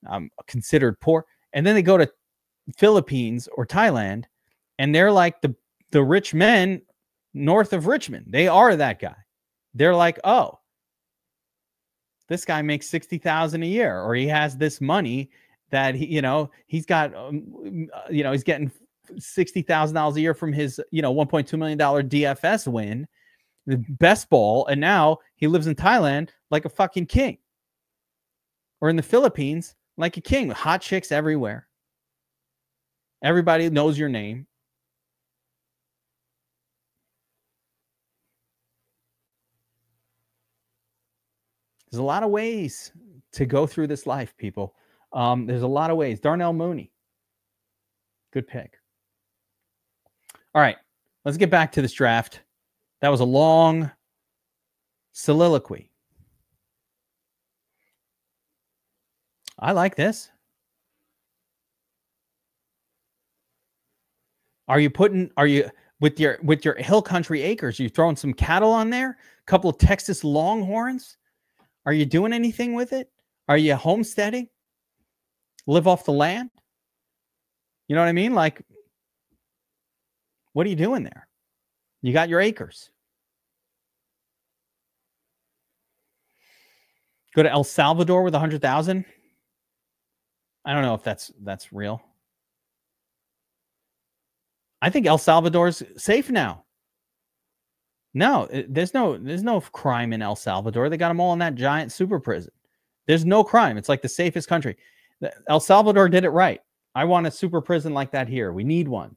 I'm considered poor. And then they go to Philippines or Thailand, and they're like the rich men north of Richmond. They are that guy. They're like, oh, this guy makes $60,000 a year, or he has this money that he's got, he's getting $60,000 a year from his, $1.2 million DFS win, the best ball. And now he lives in Thailand like a fucking king, or in the Philippines like a king, with hot chicks everywhere. Everybody knows your name. There's a lot of ways to go through this life, people. There's a lot of ways. Darnell Mooney. Good pick. All right, let's get back to this draft. That was a long soliloquy. I like this. Are you with your hill country acres, you throwing some cattle on there? A couple of Texas Longhorns? Are you doing anything with it? Are you homesteading? Live off the land? You know what I mean? Like, what are you doing there? You got your acres. Go to El Salvador with 100,000. I don't know if that's real. I think El Salvador's safe now. No, there's no crime in El Salvador. They got them all in that giant super prison. There's no crime. It's like the safest country. El Salvador did it right. I want a super prison like that here. We need one.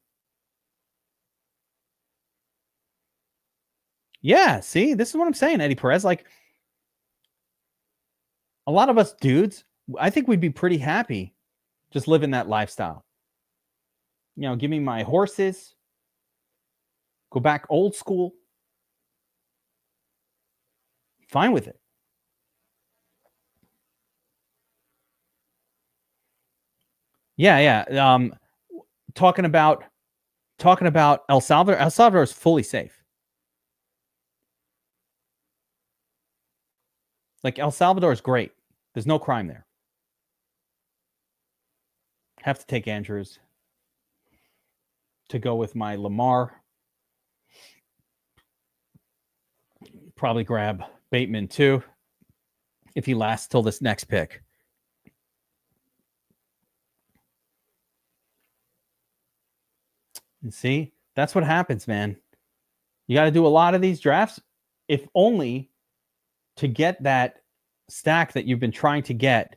Yeah, see, this is what I'm saying, Eddie Perez. Like, a lot of us dudes, I think we'd be pretty happy just living that lifestyle. Give me my horses, go back old school. Fine with it. Yeah. Talking about El Salvador. El Salvador is fully safe. Like, El Salvador is great. There's no crime there. Have to take Andrews to go with my Lamar. Probably grab Bateman too, if he lasts till this next pick. And see, that's what happens, man. You got to do a lot of these drafts, if only to get that stack that you've been trying to get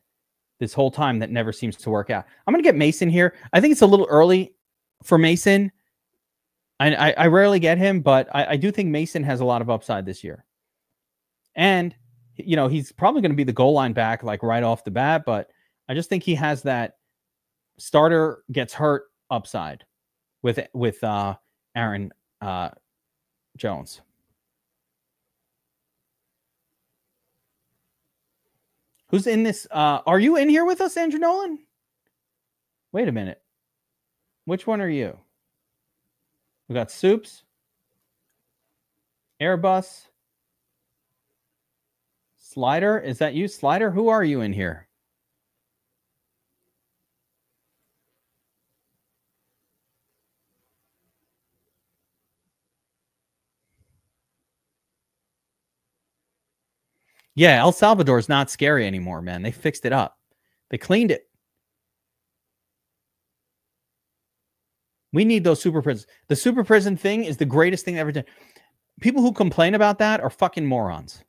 this whole time that never seems to work out. I'm going to get Mason here. I think it's a little early for Mason. I rarely get him, but I do think Mason has a lot of upside this year. And, he's probably going to be the goal line back, like right off the bat, but I just think he has that starter gets hurt upside with Aaron Jones. Who's in this? Are you in here with us, Andrew Nolan? Wait a minute. Which one are you? We got Soups, Airbus, Slider. Is that you, Slider? Who are you in here? Yeah, El Salvador is not scary anymore, man. They fixed it up. They cleaned it. We need those super prisons. The super prison thing is the greatest thing ever done. People who complain about that are fucking morons.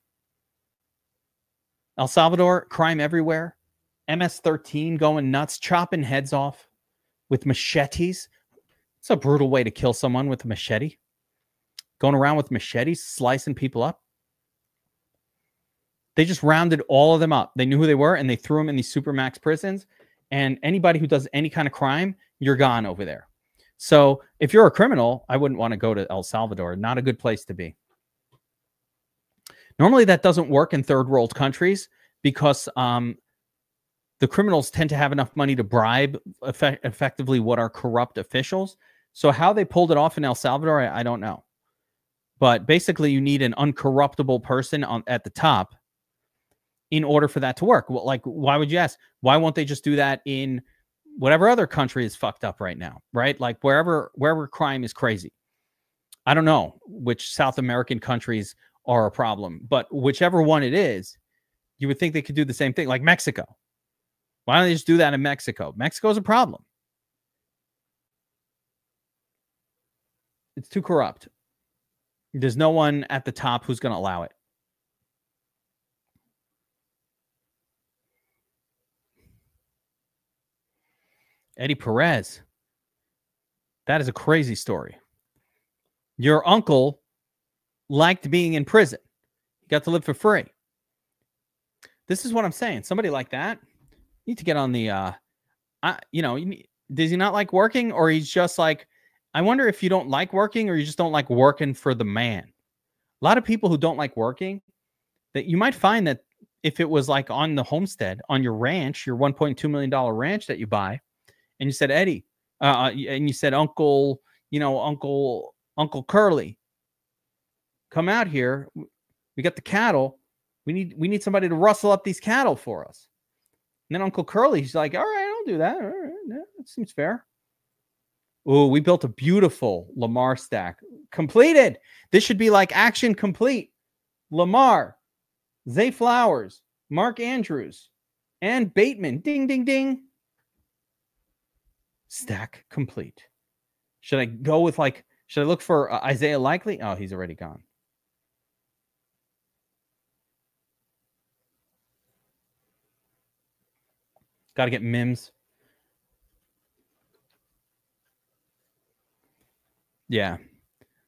El Salvador, crime everywhere. MS-13 going nuts, chopping heads off with machetes. It's a brutal way to kill someone with a machete. Going around with machetes, slicing people up. They just rounded all of them up. They knew who they were, and they threw them in these supermax prisons. And anybody who does any kind of crime, you're gone over there. So if you're a criminal, I wouldn't want to go to El Salvador. Not a good place to be. Normally, that doesn't work in third world countries because the criminals tend to have enough money to bribe effectively what are corrupt officials. So how they pulled it off in El Salvador, I don't know. But basically, you need an uncorruptible person at the top in order for that to work. Well, like, why would you ask? Why won't they just do that in whatever other country is fucked up right now, right? Like wherever crime is crazy. I don't know which South American countries are a problem, but whichever one it is, you would think they could do the same thing. Like Mexico. Why don't they just do that in Mexico? Mexico's a problem. It's too corrupt. There's no one at the top who's going to allow it. Eddie Perez. That is a crazy story. Your uncle liked being in prison. He got to live for free. This is what I'm saying. Somebody like that, you need to get on the, does he not like working? Or he's just like, I wonder if you don't like working or you just don't like working for the man. A lot of people who don't like working, that you might find that if it was like on the homestead, on your ranch, your $1.2 million ranch that you buy, and you said, Eddie, and you said, Uncle Curly, come out here. We got the cattle. We need somebody to rustle up these cattle for us. And then Uncle Curly's like, all right, I'll do that. All right, yeah, that seems fair. Oh, we built a beautiful Lamar stack. Completed. This should be like action complete. Lamar, Zay Flowers, Mark Andrews, and Bateman. Ding, ding, ding. Stack complete. Should I go with should I look for Isaiah Likely? Oh, he's already gone. Got to get Mims. Yeah.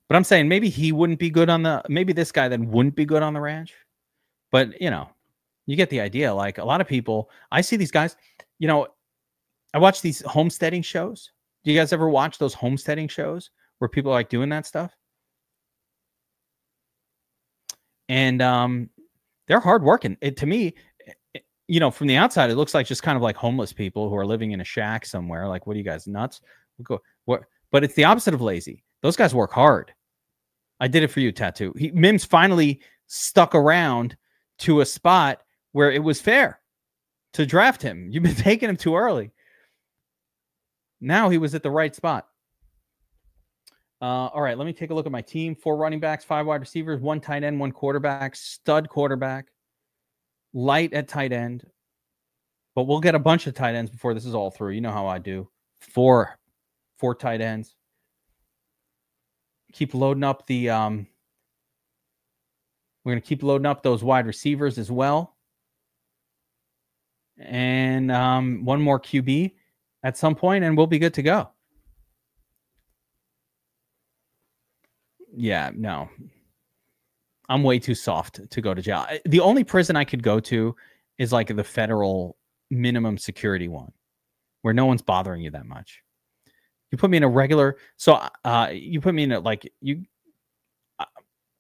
But I'm saying maybe he wouldn't be good on maybe this guy then wouldn't be good on the ranch. But, you get the idea. Like a lot of people, I see these guys, I watch these homesteading shows. Do you guys ever watch those homesteading shows where people are like doing that stuff? And they're hardworking. To me, from the outside, it looks like just kind of like homeless people who are living in a shack somewhere. Like, what are you guys, nuts? But it's the opposite of lazy. Those guys work hard. I did it for you, Tattoo. Mims finally stuck around to a spot where it was fair to draft him. You've been taking him too early. Now he was at the right spot. All right, let me take a look at my team. 4 running backs, 5 wide receivers, 1 tight end, 1 quarterback, stud quarterback, light at tight end. But we'll get a bunch of tight ends before this is all through. You know how I do. 4 tight ends. Keep loading up the we're going to keep loading up those wide receivers as well. And 1 more QB at some point, and we'll be good to go. Yeah, no. I'm way too soft to go to jail. The only prison I could go to is like the federal minimum security one where no one's bothering you that much. You put me in a regular, so you put me in a, like,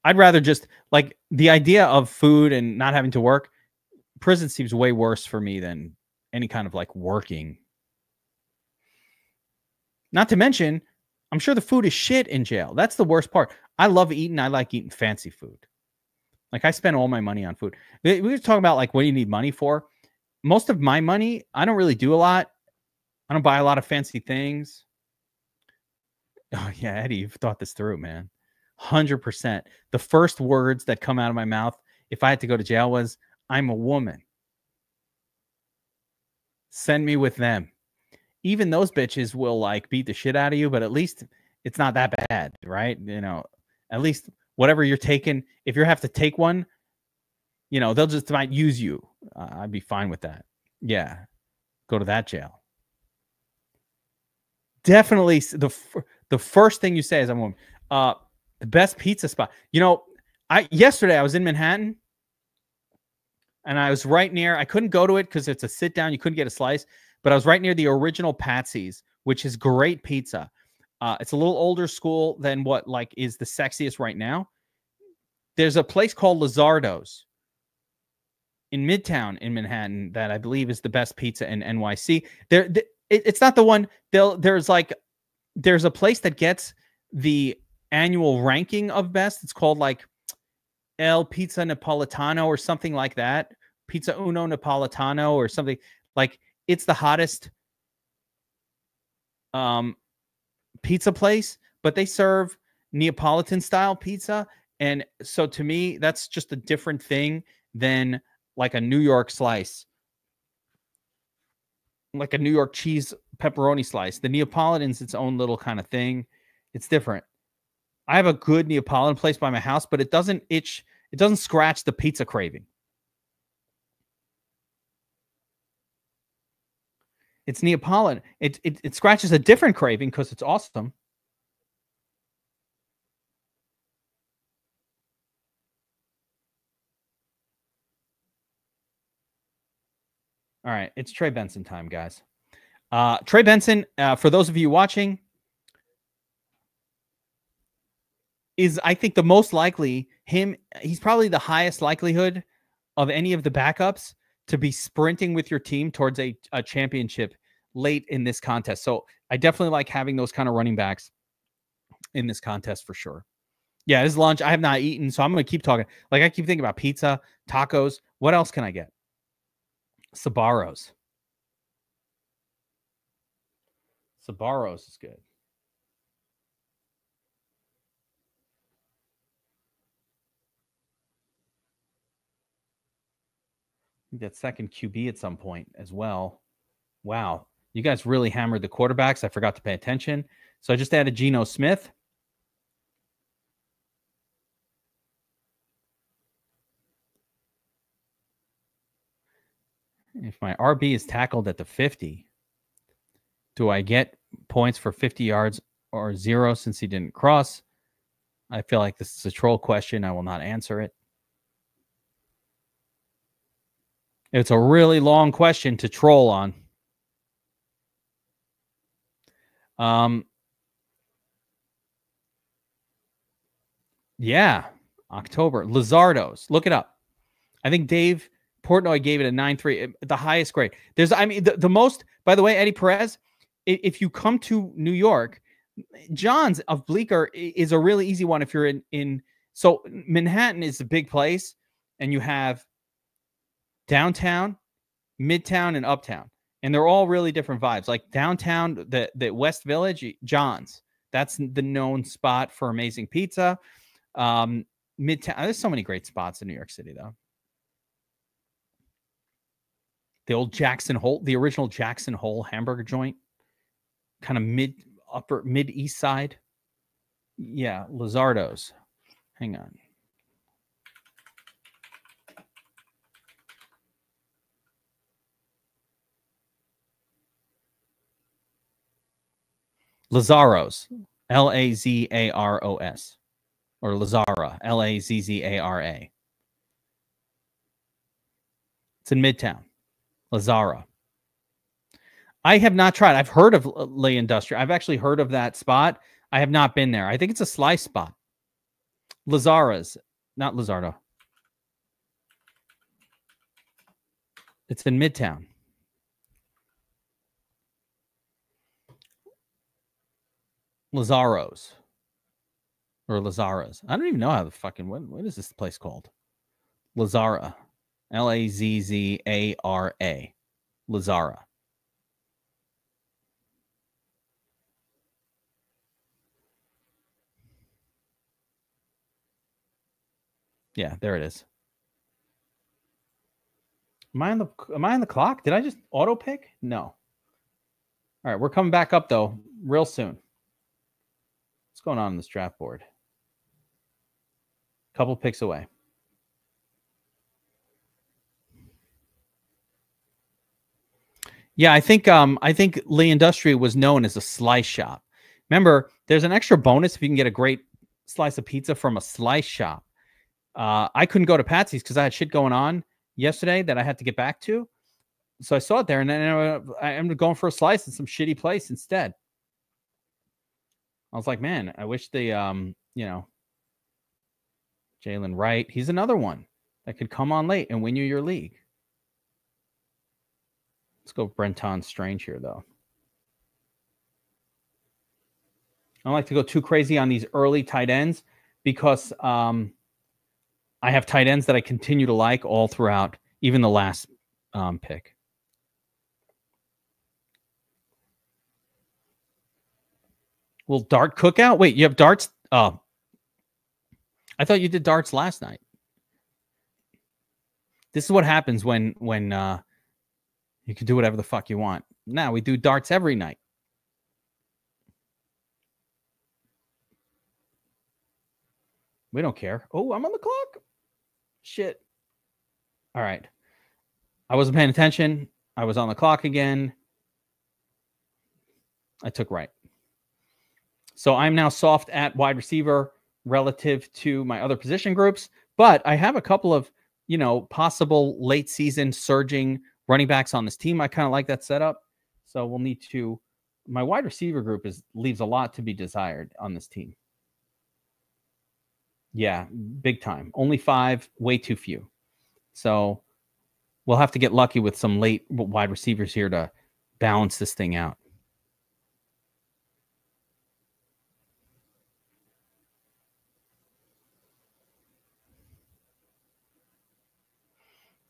I'd rather just, like, the idea of food and not having to work. Prison seems way worse for me than any kind of like working. Not to mention, I'm sure the food is shit in jail. That's the worst part. I love eating. I like eating fancy food. Like, I spend all my money on food. We were talking about like what do you need money for? Most of my money, I don't really do a lot. I don't buy a lot of fancy things. Oh yeah, Eddie, you've thought this through, man. 100%. The first words that come out of my mouth if I had to go to jail was, I'm a woman. Send me with them. Even those bitches will like beat the shit out of you, but at least it's not that bad, right? You know, at least whatever you're taking, if you have to take one, you know, they'll just might use you. I'd be fine with that. Yeah. Go to that jail. Definitely the first thing you say is I'm a woman. The best pizza spot. You know, yesterday I was in Manhattan and I was right near, I couldn't go to it because it's a sit down. You couldn't get a slice, but I was right near the original Patsy's, which is great pizza. It's a little older school than what like is the sexiest right now. There's a place called Lizardo's in Midtown in Manhattan that I believe is the best pizza in NYC. It's not the one. There's a place that gets the annual ranking of best. It's called like El Pizza Napolitano or something like that. Pizza Uno Napolitano or something. Like, it's the hottest pizza place, but they serve Neapolitan style pizza. And so to me, that's just a different thing than like a New York slice, like a New York cheese pepperoni slice. The Neapolitan's its own little kind of thing. It's different. I have a good Neapolitan place by my house, but it doesn't scratch the pizza craving. It's Neapolitan. It scratches a different craving because it's awesome. All right, it's Trey Benson time, guys. Trey Benson, for those of you watching, is, I think, the most likely, he's probably the highest likelihood of any of the backups to be sprinting with your team towards a championship late in this contest. So I definitely like having those kind of running backs in this contest for sure. Yeah, this is lunch. I have not eaten, so I'm going to keep talking. Like, I keep thinking about pizza, tacos. What else can I get? Sbarro's. Sbarro's is good. That second QB at some point as well. Wow. You guys really hammered the quarterbacks. I forgot to pay attention. So I just added Geno Smith. If my RB is tackled at the 50, do I get points for 50 yards or 0 since he didn't cross? I feel like this is a troll question. I will not answer it. It's a really long question to troll on. Yeah, October. Lizardo's. Look it up. I think Dave Portnoy gave it a 9.3, the highest grade. There's, I mean, the most, by the way, Eddie Perez, if you come to New York, John's of Bleecker is a really easy one if you're in so Manhattan is a big place, and you have downtown, midtown, and uptown. And they're all really different vibes. Like downtown, the West Village, John's. That's the known spot for amazing pizza. Midtown, there's so many great spots in New York City, though. The old Jackson Hole, the original Jackson Hole hamburger joint, kind of mid east side. Yeah, Lizardo's. Hang on. Lazzaro's, Lazzaros, or Lazzara, Lazzara. It's in Midtown, Lazzara. I have not tried. I've heard of Le Industrial. I've actually heard of that spot. I have not been there. I think it's a slice spot. Lazara's, not Lizardo. It's in Midtown. Lazaro's. Or Lazara's. I don't even know how the fucking, what is this place called? Lazara. Lazzara. Lazara. Yeah, there it is. Am I on the clock? Did I just auto pick? No. All right, we're coming back up though real soon. What's going on this draft board? Couple picks away. Yeah, I think Lee Industria was known as a slice shop. Remember, there's an extra bonus if you can get a great slice of pizza from a slice shop. I couldn't go to Patsy's because I had shit going on yesterday that I had to get back to. So I saw it there, and then I ended up going for a slice in some shitty place instead. I was like, man, I wish the, Jalen Wright, he's another one that could come on late and win you your league. Let's go Brenton Strange here, though. I don't like to go too crazy on these early tight ends because I have tight ends that I continue to like all throughout, even the last pick. Will dart cookout? Wait, you have darts? Oh, I thought you did darts last night. This is what happens when you can do whatever the fuck you want. Now we do darts every night. We don't care. Oh, I'm on the clock. Shit. All right. I wasn't paying attention. I was on the clock again. I took right. So I'm now soft at wide receiver relative to my other position groups, but I have a couple of, possible late season surging running backs on this team. I kind of like that setup. So we'll need to, my wide receiver group leaves a lot to be desired on this team. Yeah, big time. Only 5, way too few. So we'll have to get lucky with some late wide receivers here to balance this thing out.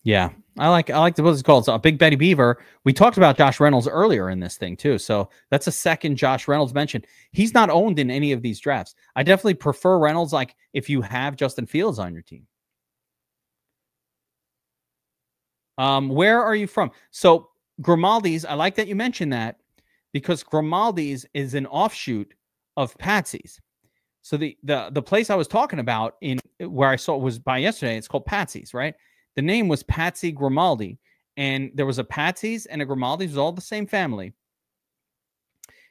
Yeah, I like what it's called. So a Big Betty Beaver. We talked about Josh Reynolds earlier in this thing too. So that's a second Josh Reynolds mention. He's not owned in any of these drafts. I definitely prefer Reynolds, like if you have Justin Fields on your team. Where are you from? So Grimaldi's, I like that you mentioned that because Grimaldi's is an offshoot of Patsy's. So the place I was talking about in where I saw it was by yesterday, it's called Patsy's, right? The name was Patsy Grimaldi, and there was a Patsy's and a Grimaldi's, all the same family.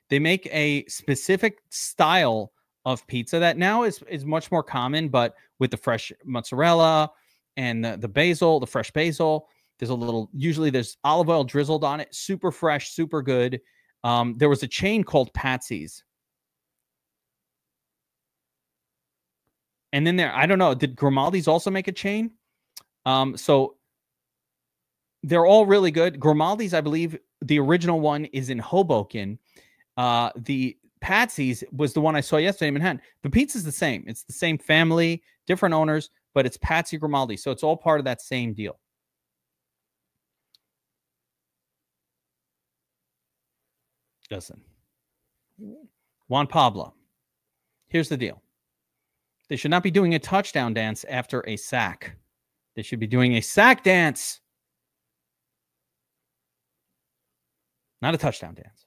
They make a specific style of pizza that now is much more common, but with the fresh mozzarella and the basil, the fresh basil. Usually there's olive oil drizzled on it. Super fresh, super good. There was a chain called Patsy's. And then I don't know, did Grimaldi's also make a chain? So they're all really good. Grimaldi's, I believe the original one is in Hoboken. The Patsy's was the one I saw yesterday in Manhattan. The pizza's the same. It's the same family, different owners, but it's Patsy Grimaldi. So it's all part of that same deal. Listen, Juan Pablo, here's the deal. They should not be doing a touchdown dance after a sack. They should be doing a sack dance. Not a touchdown dance.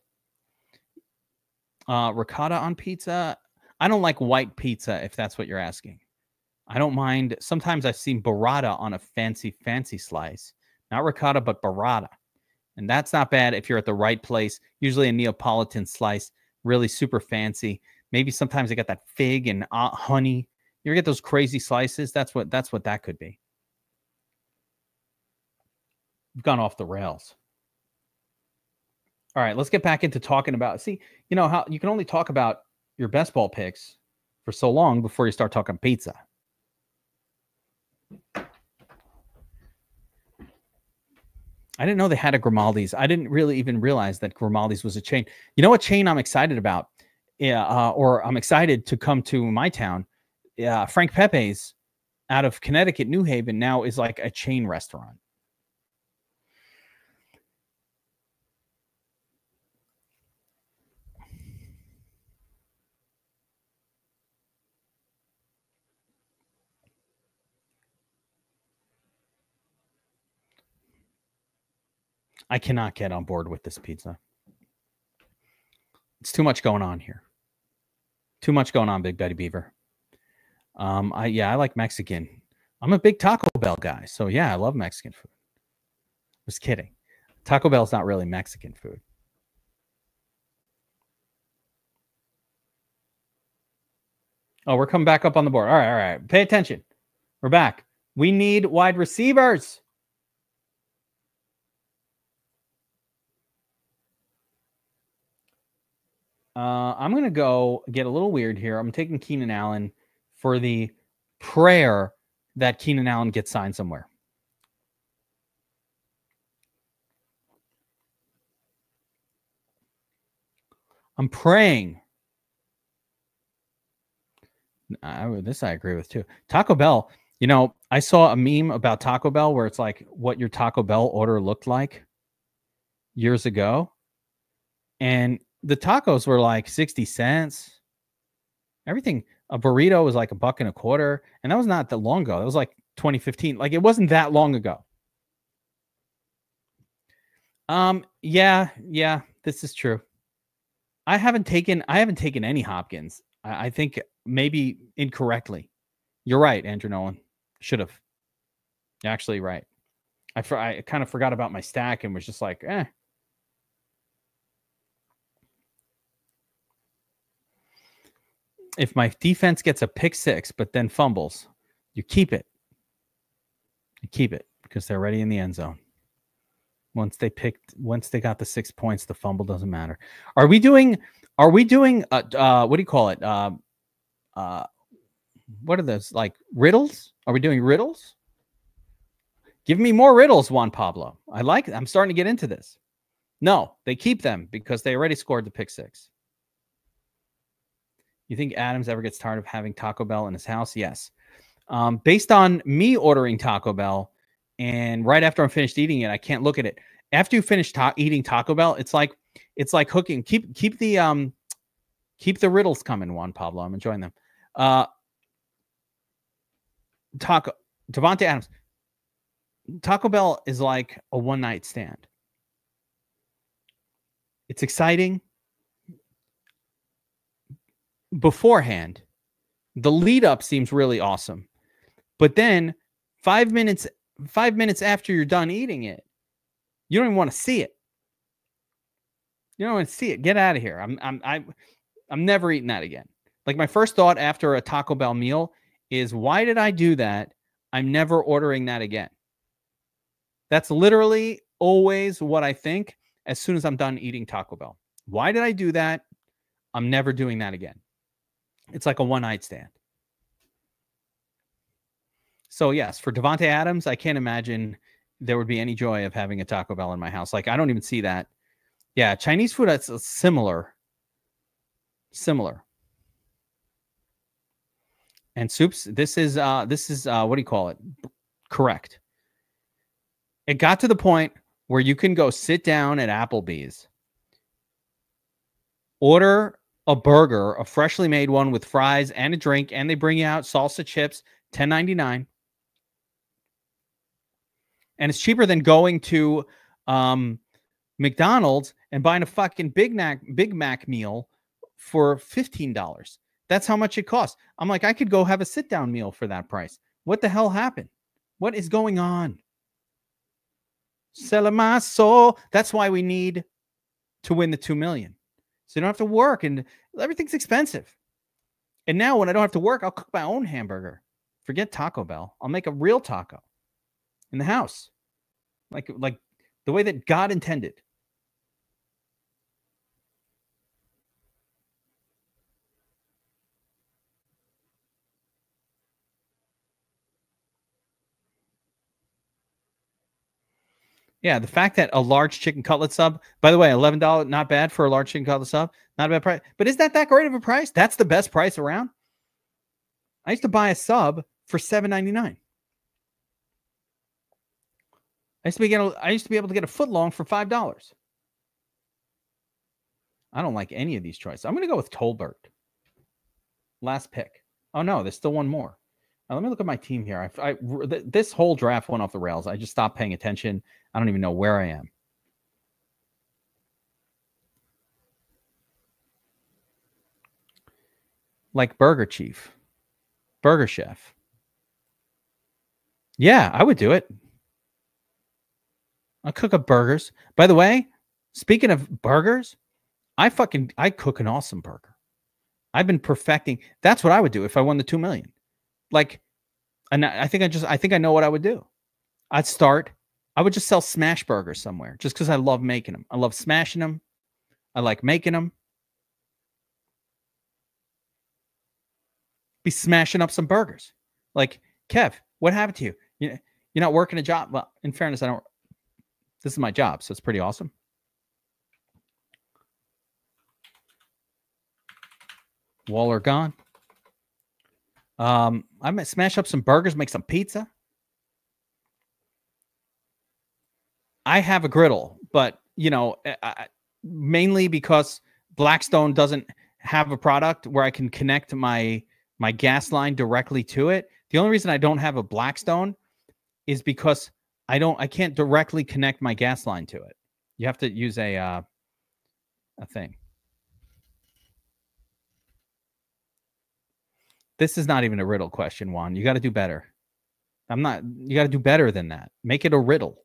Ricotta on pizza. I don't like white pizza, if that's what you're asking. I don't mind. Sometimes I've seen burrata on a fancy slice. Not ricotta, but burrata. And that's not bad if you're at the right place. Usually a Neapolitan slice, really super fancy. Maybe sometimes they got that fig and honey. You ever get those crazy slices? That's what that could be. We've gone off the rails. All right, let's get back into talking about, see, you know how you can only talk about your best ball picks for so long before you start talking pizza. I didn't know they had a Grimaldi's. I didn't really even realize that Grimaldi's was a chain. You know what chain I'm excited about? Yeah, or I'm excited to come to my town. Frank Pepe's out of Connecticut, New Haven, now is like a chain restaurant. I cannot get on board with this pizza. It's too much going on here. Too much going on, Big Betty Beaver. I like Mexican. I'm a big Taco Bell guy, so yeah, I love Mexican food. Just kidding. Taco Bell's not really Mexican food. Oh, we're coming back up on the board. All right. Pay attention. We're back. We need wide receivers. I'm going to go get a little weird here. I'm taking Keenan Allen for the prayer that Keenan Allen gets signed somewhere. I'm praying. This I agree with too. Taco Bell, you know, I saw a meme about Taco Bell where it's like what your Taco Bell order looked like years ago. And the tacos were like 60 cents. Everything, a burrito was like $1.25. And that was not that long ago. That was like 2015. Like it wasn't that long ago. Yeah, this is true. I haven't taken any Hopkins. I think maybe incorrectly. You're right, Andrew Nolan. Should have. You're actually right. I kind of forgot about my stack and was just like, eh. If my defense gets a pick six, but then fumbles, you keep it. You keep it because they're already in the end zone. Once they got the 6 points, the fumble doesn't matter. Are we doing what do you call it? What are those, like riddles? Are we doing riddles? Give me more riddles, Juan Pablo. I'm starting to get into this. No, they keep them because they already scored the pick six. You think Adams ever gets tired of having Taco Bell in his house? Yes. Based on me ordering Taco Bell, and right after I'm finished eating it, I can't look at it. After you finish eating Taco Bell, it's like hooking. Keep the riddles coming, Juan Pablo. I'm enjoying them. Devontae Adams. Taco Bell is like a one-night stand. It's exciting beforehand. The lead up seems really awesome. But then 5 minutes after you're done eating it, you don't even want to see it. You don't want to see it. Get out of here. I'm never eating that again. Like my first thought after a Taco Bell meal is, why did I do that? I'm never ordering that again. That's literally always what I think as soon as I'm done eating Taco Bell. Why did I do that? I'm never doing that again. It's like a one-night stand. So yes, for Devontae Adams, I can't imagine there would be any joy of having a Taco Bell in my house. Like I don't even see that. Yeah, Chinese food, that's similar. And soups, this is what do you call it? Correct. It got to the point where you can go sit down at Applebee's, order a burger, a freshly made one with fries and a drink, and they bring you out salsa chips, $10.99. And it's cheaper than going to McDonald's and buying a fucking Big Mac meal for $15. That's how much it costs. I'm like, I could go have a sit-down meal for that price. What the hell happened? What is going on? Sell my soul. That's why we need to win the 2 million. So you don't have to work, and everything's expensive. And now when I don't have to work, I'll cook my own hamburger. Forget Taco Bell. I'll make a real taco in the house. Like the way that God intended. Yeah, the fact that a large chicken cutlet sub, by the way, $11, not bad for a large chicken cutlet sub, not a bad price. But is that great of a price? That's the best price around. I used to buy a sub for $7.99. I used to be able to get a foot long for $5. I don't like any of these choices. I'm going to go with Tolbert. Last pick. Oh no, there's still one more. Now, let me look at my team here. This whole draft went off the rails. I just stopped paying attention. I don't even know where I am. Like Burger Chief, Burger Chef. Yeah, I would do it. I'll cook up burgers. By the way, speaking of burgers, I cook an awesome burger. I've been perfecting. That's what I would do if I won the 2 million. Like, and I think I know what I would do. I would just sell smash burgers somewhere just because I love making them. I love smashing them. I like making them. Be smashing up some burgers. Like, Kev, what happened to you? You're not working a job. Well, in fairness, this is my job, so it's pretty awesome. Waller gone. I might smash up some burgers, make some pizza. I have a griddle, but mainly because Blackstone doesn't have a product where I can connect my gas line directly to it. The only reason I don't have a Blackstone is because I can't directly connect my gas line to it. You have to use a thing. This is not even a riddle question, Juan. You got to do better. You got to do better than that. Make it a riddle.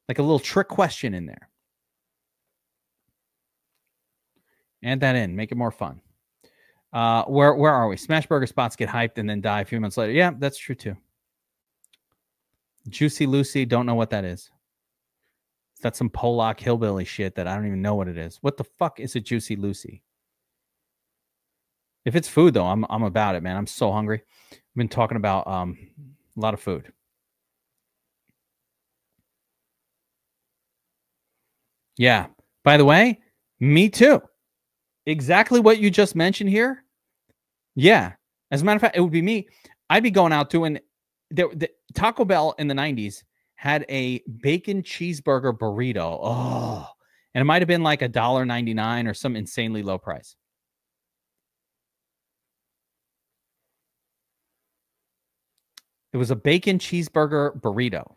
Like a little trick question in there. Add that in. Make it more fun. Where are we? Smash burger spots get hyped and then die a few months later. Yeah, that's true too. Juicy Lucy, don't know what that is. That's some Polak hillbilly shit that I don't even know what it is. What the fuck is a Juicy Lucy? If it's food though, I'm about it, man. I'm so hungry. I've been talking about a lot of food. Yeah. By the way, me too. Exactly what you just mentioned here. Yeah. As a matter of fact, it would be me. I'd be going out doing the Taco Bell in the 90s had a bacon cheeseburger burrito. Oh, and it might have been like $1.99 or some insanely low price. It was a bacon cheeseburger burrito.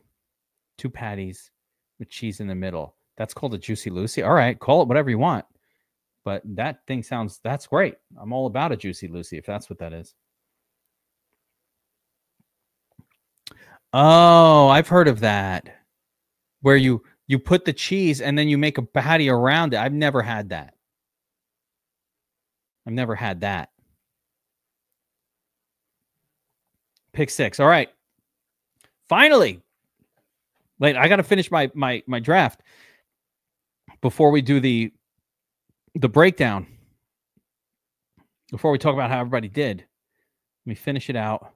2 patties with cheese in the middle. That's called a Juicy Lucy. All right, call it whatever you want. But that thing that's great. I'm all about a Juicy Lucy if that's what that is. Oh, I've heard of that. Where you put the cheese and then you make a patty around it. I've never had that. Pick 6. All right. Finally. Wait, I got to finish my draft before we do the breakdown. Before we talk about how everybody did. Let me finish it out.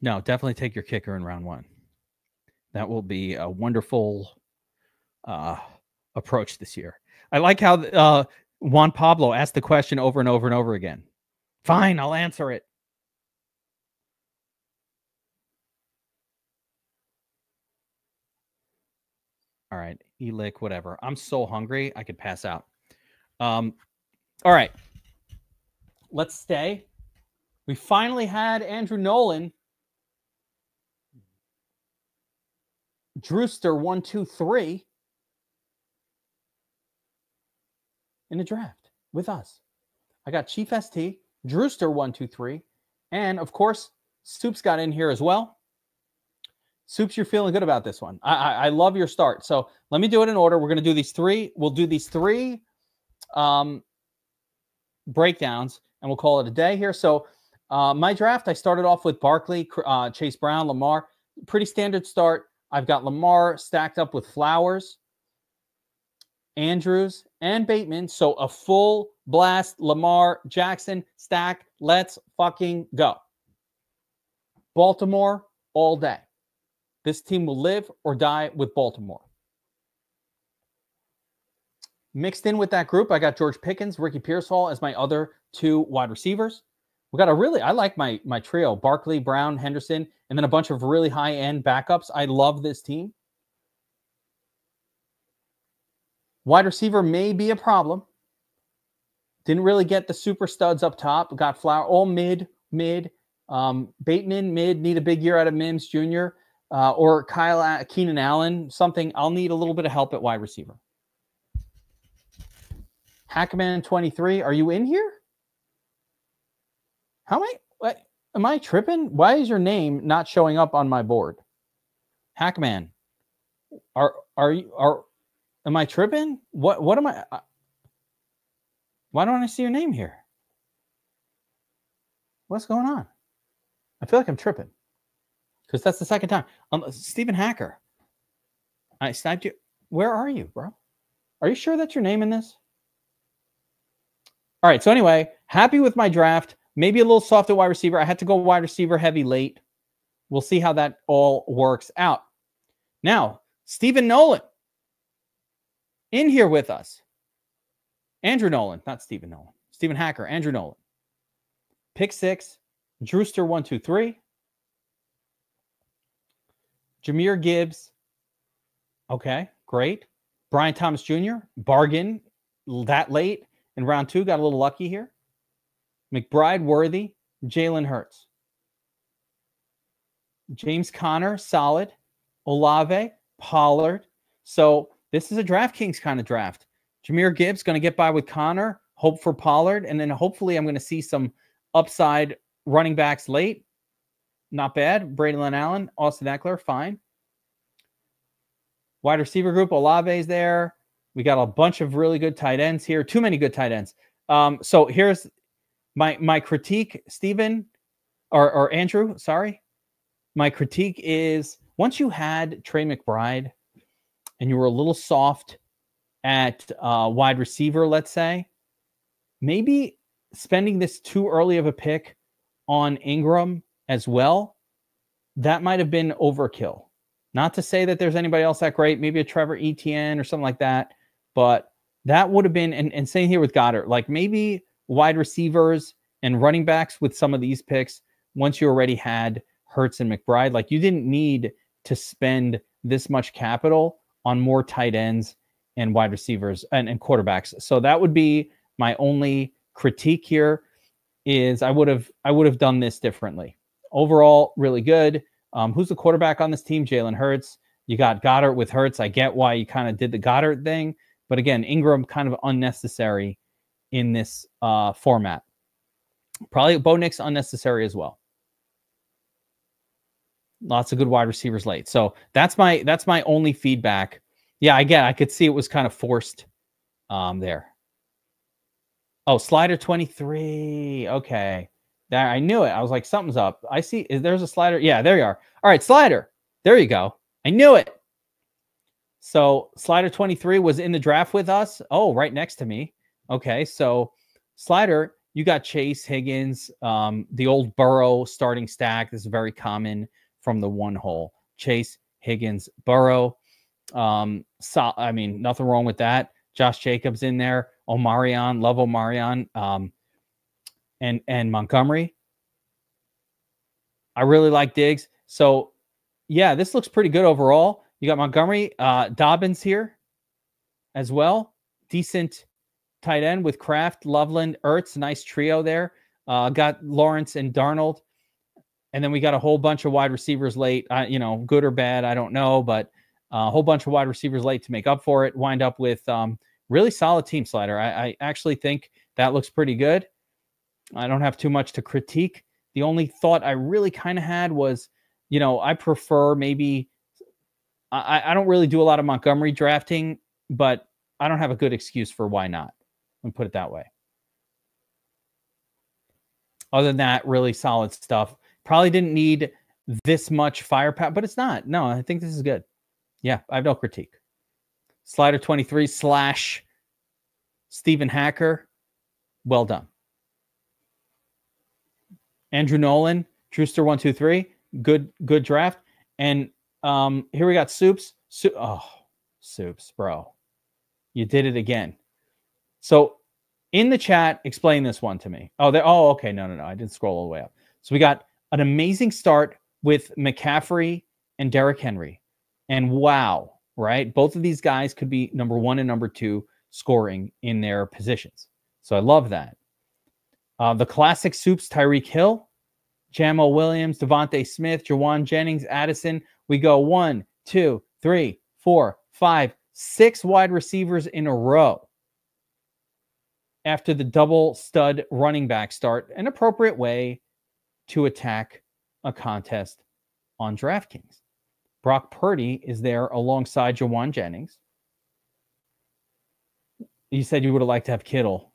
No, definitely take your kicker in round 1. That will be a wonderful approach this year. I like how Juan Pablo asked the question over and over and over again. Fine, I'll answer it. All right, Elick, whatever. I'm so hungry, I could pass out. All right, let's stay. We finally had Andrew Nolan. Drewster 1, 2, 3 in the draft with us. I got Chief ST, Drewster 1, 2, 3, and of course, Soups got in here as well. Soups, you're feeling good about this one. I love your start. So let me do it in order. We're going to do these 3. We'll do these 3 breakdowns, and we'll call it a day here. So my draft, I started off with Barkley, Chase Brown, Lamar. Pretty standard start. I've got Lamar stacked up with Flowers Andrews, and Bateman. So a full blast Lamar Jackson stack. Let's fucking go. Baltimore all day. This team will live or die with Baltimore. Mixed in with that group, I got George Pickens, Ricky Pearsall as my other 2 wide receivers. We got I like my trio, Barkley, Brown, Henderson, and then a bunch of really high-end backups. I love this team. Wide receiver may be a problem. Didn't really get the super studs up top. Got Flower, all mid. Bateman, mid, need a big year out of Mims Jr. Or Keenan Allen, something. I'll need a little bit of help at wide receiver. Hackman 23, are you in here? Am I tripping? Why is your name not showing up on my board? Hackman, am I tripping? What am I? Why don't I see your name here? What's going on? I feel like I'm tripping because that's the second time. Stephen Hacker, I sniped you. Where are you, bro? Are you sure that's your name in this? All right. So anyway, happy with my draft. Maybe a little soft at wide receiver. I had to go wide receiver heavy late. We'll see how that all works out. Now, Stephen Nolan in here with us. Andrew Nolan, not Stephen Nolan. Stephen Hacker, Andrew Nolan. Pick 6, Drewster 123. Jahmyr Gibbs. Okay, great. Brian Thomas Jr., bargain that late in round 2. Got a little lucky here. McBride, Worthy, Jalen Hurts. James Conner, solid. Olave, Pollard. So this is a DraftKings kind of draft. Jahmyr Gibbs going to get by with Conner, hope for Pollard, and then hopefully I'm going to see some upside running backs late. Not bad. Braylon Allen, Austin Eckler, fine. Wide receiver group, Olave's there. We got a bunch of really good tight ends here. Too many good tight ends. So here's my critique, Stephen, or Andrew, sorry. My critique is once you had Trey McBride and you were a little soft at wide receiver, let's say, maybe spending this too early of a pick on Ingram as well, that might have been overkill. Not to say that there's anybody else that great, maybe a Trevor Etienne or something like that, but that would have been, and same here with Goddard, like maybe wide receivers and running backs with some of these picks, once you already had Hurts and McBride, like you didn't need to spend this much capital on more tight ends and wide receivers and quarterbacks. So that would be my only critique here is I would have done this differently. Overall, really good. Who's the quarterback on this team? Jalen Hurts. You got Goddard with Hurts. I get why you kind of did the Goddard thing. But again, Ingram kind of unnecessary in this format. Probably Bo Nix unnecessary as well. Lots of good wide receivers late. So that's my only feedback. Yeah, I could see it was kind of forced there. Oh, slider 23. Okay. There, I knew it. I was like, something's up. I see. There's a slider. Yeah, there you are. All right, slider. There you go. I knew it. So slider 23 was in the draft with us. Oh, right next to me. Okay, so slider, you got Chase, Higgins, the old Burrow starting stack. This is very common from the one hole. Chase, Higgins, Burrow. I mean, nothing wrong with that. Josh Jacobs in there. Omarion, love Omarion. And Montgomery. I really like Diggs. So, yeah, this looks pretty good overall. You got Montgomery, Dobbins here as well. Decent tight end with Kraft, Loveland, Ertz. Nice trio there. Got Lawrence and Darnold. And then we got a whole bunch of wide receivers late. Good or bad, I don't know. But a whole bunch of wide receivers late to make up for it. Wind up with really solid team, Slider. I actually think that looks pretty good. I don't have too much to critique. The only thought I really kind of had was, I prefer maybe, I don't really do a lot of Montgomery drafting, but I don't have a good excuse for why not. Let me put it that way. Other than that, really solid stuff. Probably didn't need this much firepower, but it's not. No, I think this is good. Yeah, I have no critique. Slider 23 / Stephen Hacker. Well done. Andrew Nolan, Drewster 123. Good draft. And here we got Soups. Soups, bro. You did it again. So in the chat, explain this one to me. Okay. No. I didn't scroll all the way up. So we got an amazing start with McCaffrey and Derrick Henry. And wow, right? Both of these guys could be number 1 and number 2 scoring in their positions. So I love that. The classic Soups, Tyreek Hill, Jamal Williams, Devontae Smith, Jawan Jennings, Addison. We go 1, 2, 3, 4, 5, 6 wide receivers in a row. After the double stud running back start, an appropriate way to attack a contest on DraftKings. Brock Purdy is there alongside Jawan Jennings. You said you would have liked to have Kittle.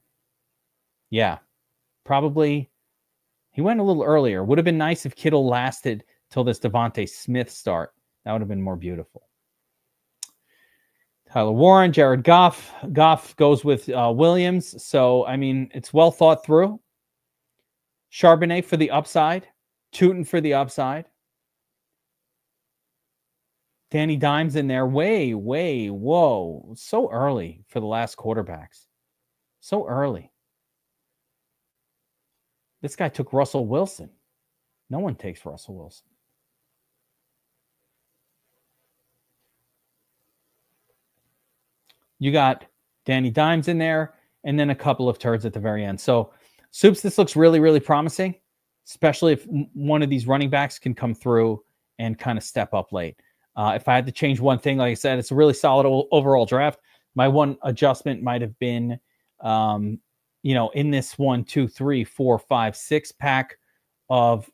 Yeah, probably. He went a little earlier. Would have been nice if Kittle lasted till this Devontae Smith start. That would have been more beautiful. Tyler Warren, Jared Goff. Goff goes with Williams. So, I mean, it's well thought through. Charbonnet for the upside. Tootin for the upside. Danny Dimes in there. Whoa. So early for the last quarterbacks. So early. This guy took Russell Wilson. No one takes Russell Wilson. You got Danny Dimes in there, and then a couple of turds at the very end. So, Soups, this looks really, really promising, especially if one of these running backs can come through and kind of step up late. If I had to change one thing, like I said, it's a really solid overall draft. My one adjustment might have been, in this 1, 2, 3, 4, 5, 6 pack of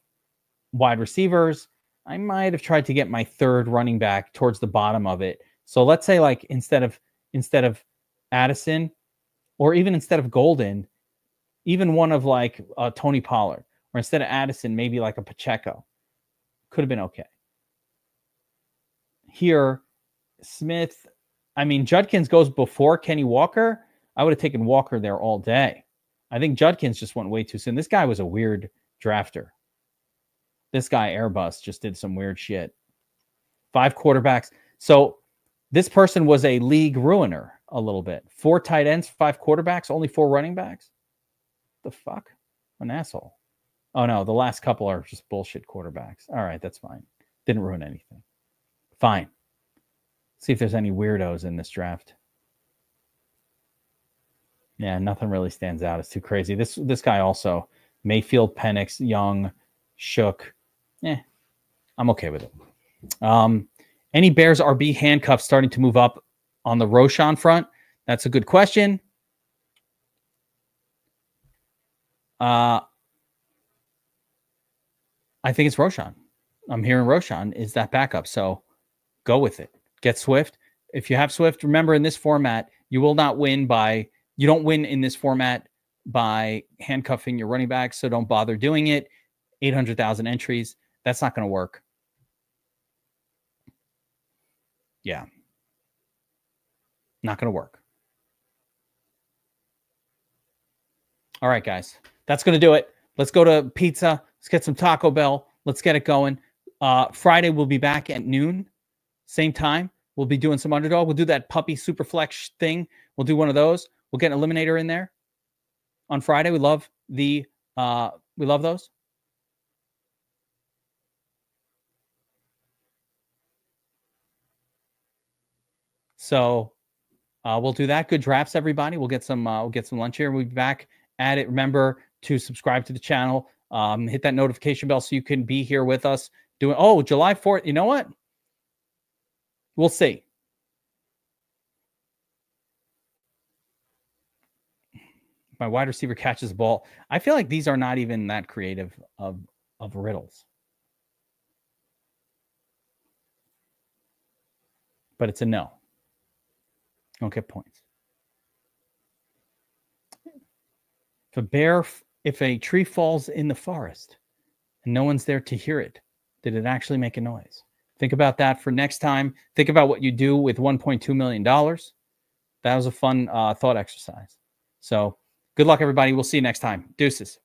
wide receivers, I might have tried to get my third running back towards the bottom of it. So let's say like instead of Addison, or even instead of Golden, even one of like Tony Pollard, or instead of Addison, maybe like a Pacheco. Could have been okay. Here, Smith, I mean, Judkins goes before Kenny Walker. I would have taken Walker there all day. I think Judkins just went way too soon. This guy was a weird drafter. This guy, Airbus, just did some weird shit. 5 quarterbacks. So this person was a league ruiner a little bit. 4 tight ends, 5 quarterbacks, only 4 running backs. The fuck? An asshole. Oh, no, the last couple are just bullshit quarterbacks. All right, that's fine. Didn't ruin anything. Fine. See if there's any weirdos in this draft. Yeah, nothing really stands out. It's too crazy. This guy also, Mayfield, Penix, Young, Shook. I'm okay with it. Any Bears RB handcuffs starting to move up on the Roshan front? That's a good question. I think it's Roshan. I'm hearing Roshan is that backup. So go with it. Get Swift. If you have Swift, remember in this format, you will not win you don't win in this format by handcuffing your running back. So don't bother doing it. 800,000 entries. That's not going to work. Yeah. Not going to work. All right, guys. That's going to do it. Let's go to pizza. Let's get some Taco Bell. Let's get it going. Friday, we'll be back at noon. Same time. We'll be doing some underdog. We'll do that puppy super flex thing. We'll do one of those. We'll get an eliminator in there on Friday. We love those. So we'll do that. Good drafts, everybody. We'll get some lunch here. We'll be back at it. Remember to subscribe to the channel. Hit that notification bell so you can be here with us doing. Oh, July 4th. You know what? We'll see. My wide receiver catches the ball. I feel like these are not even that creative of riddles. But it's a no. Don't get points. If a tree falls in the forest and no one's there to hear it, did it actually make a noise? Think about that for next time. Think about what you do with $1.2 million. That was a fun thought exercise. So good luck, everybody. We'll see you next time. Deuces.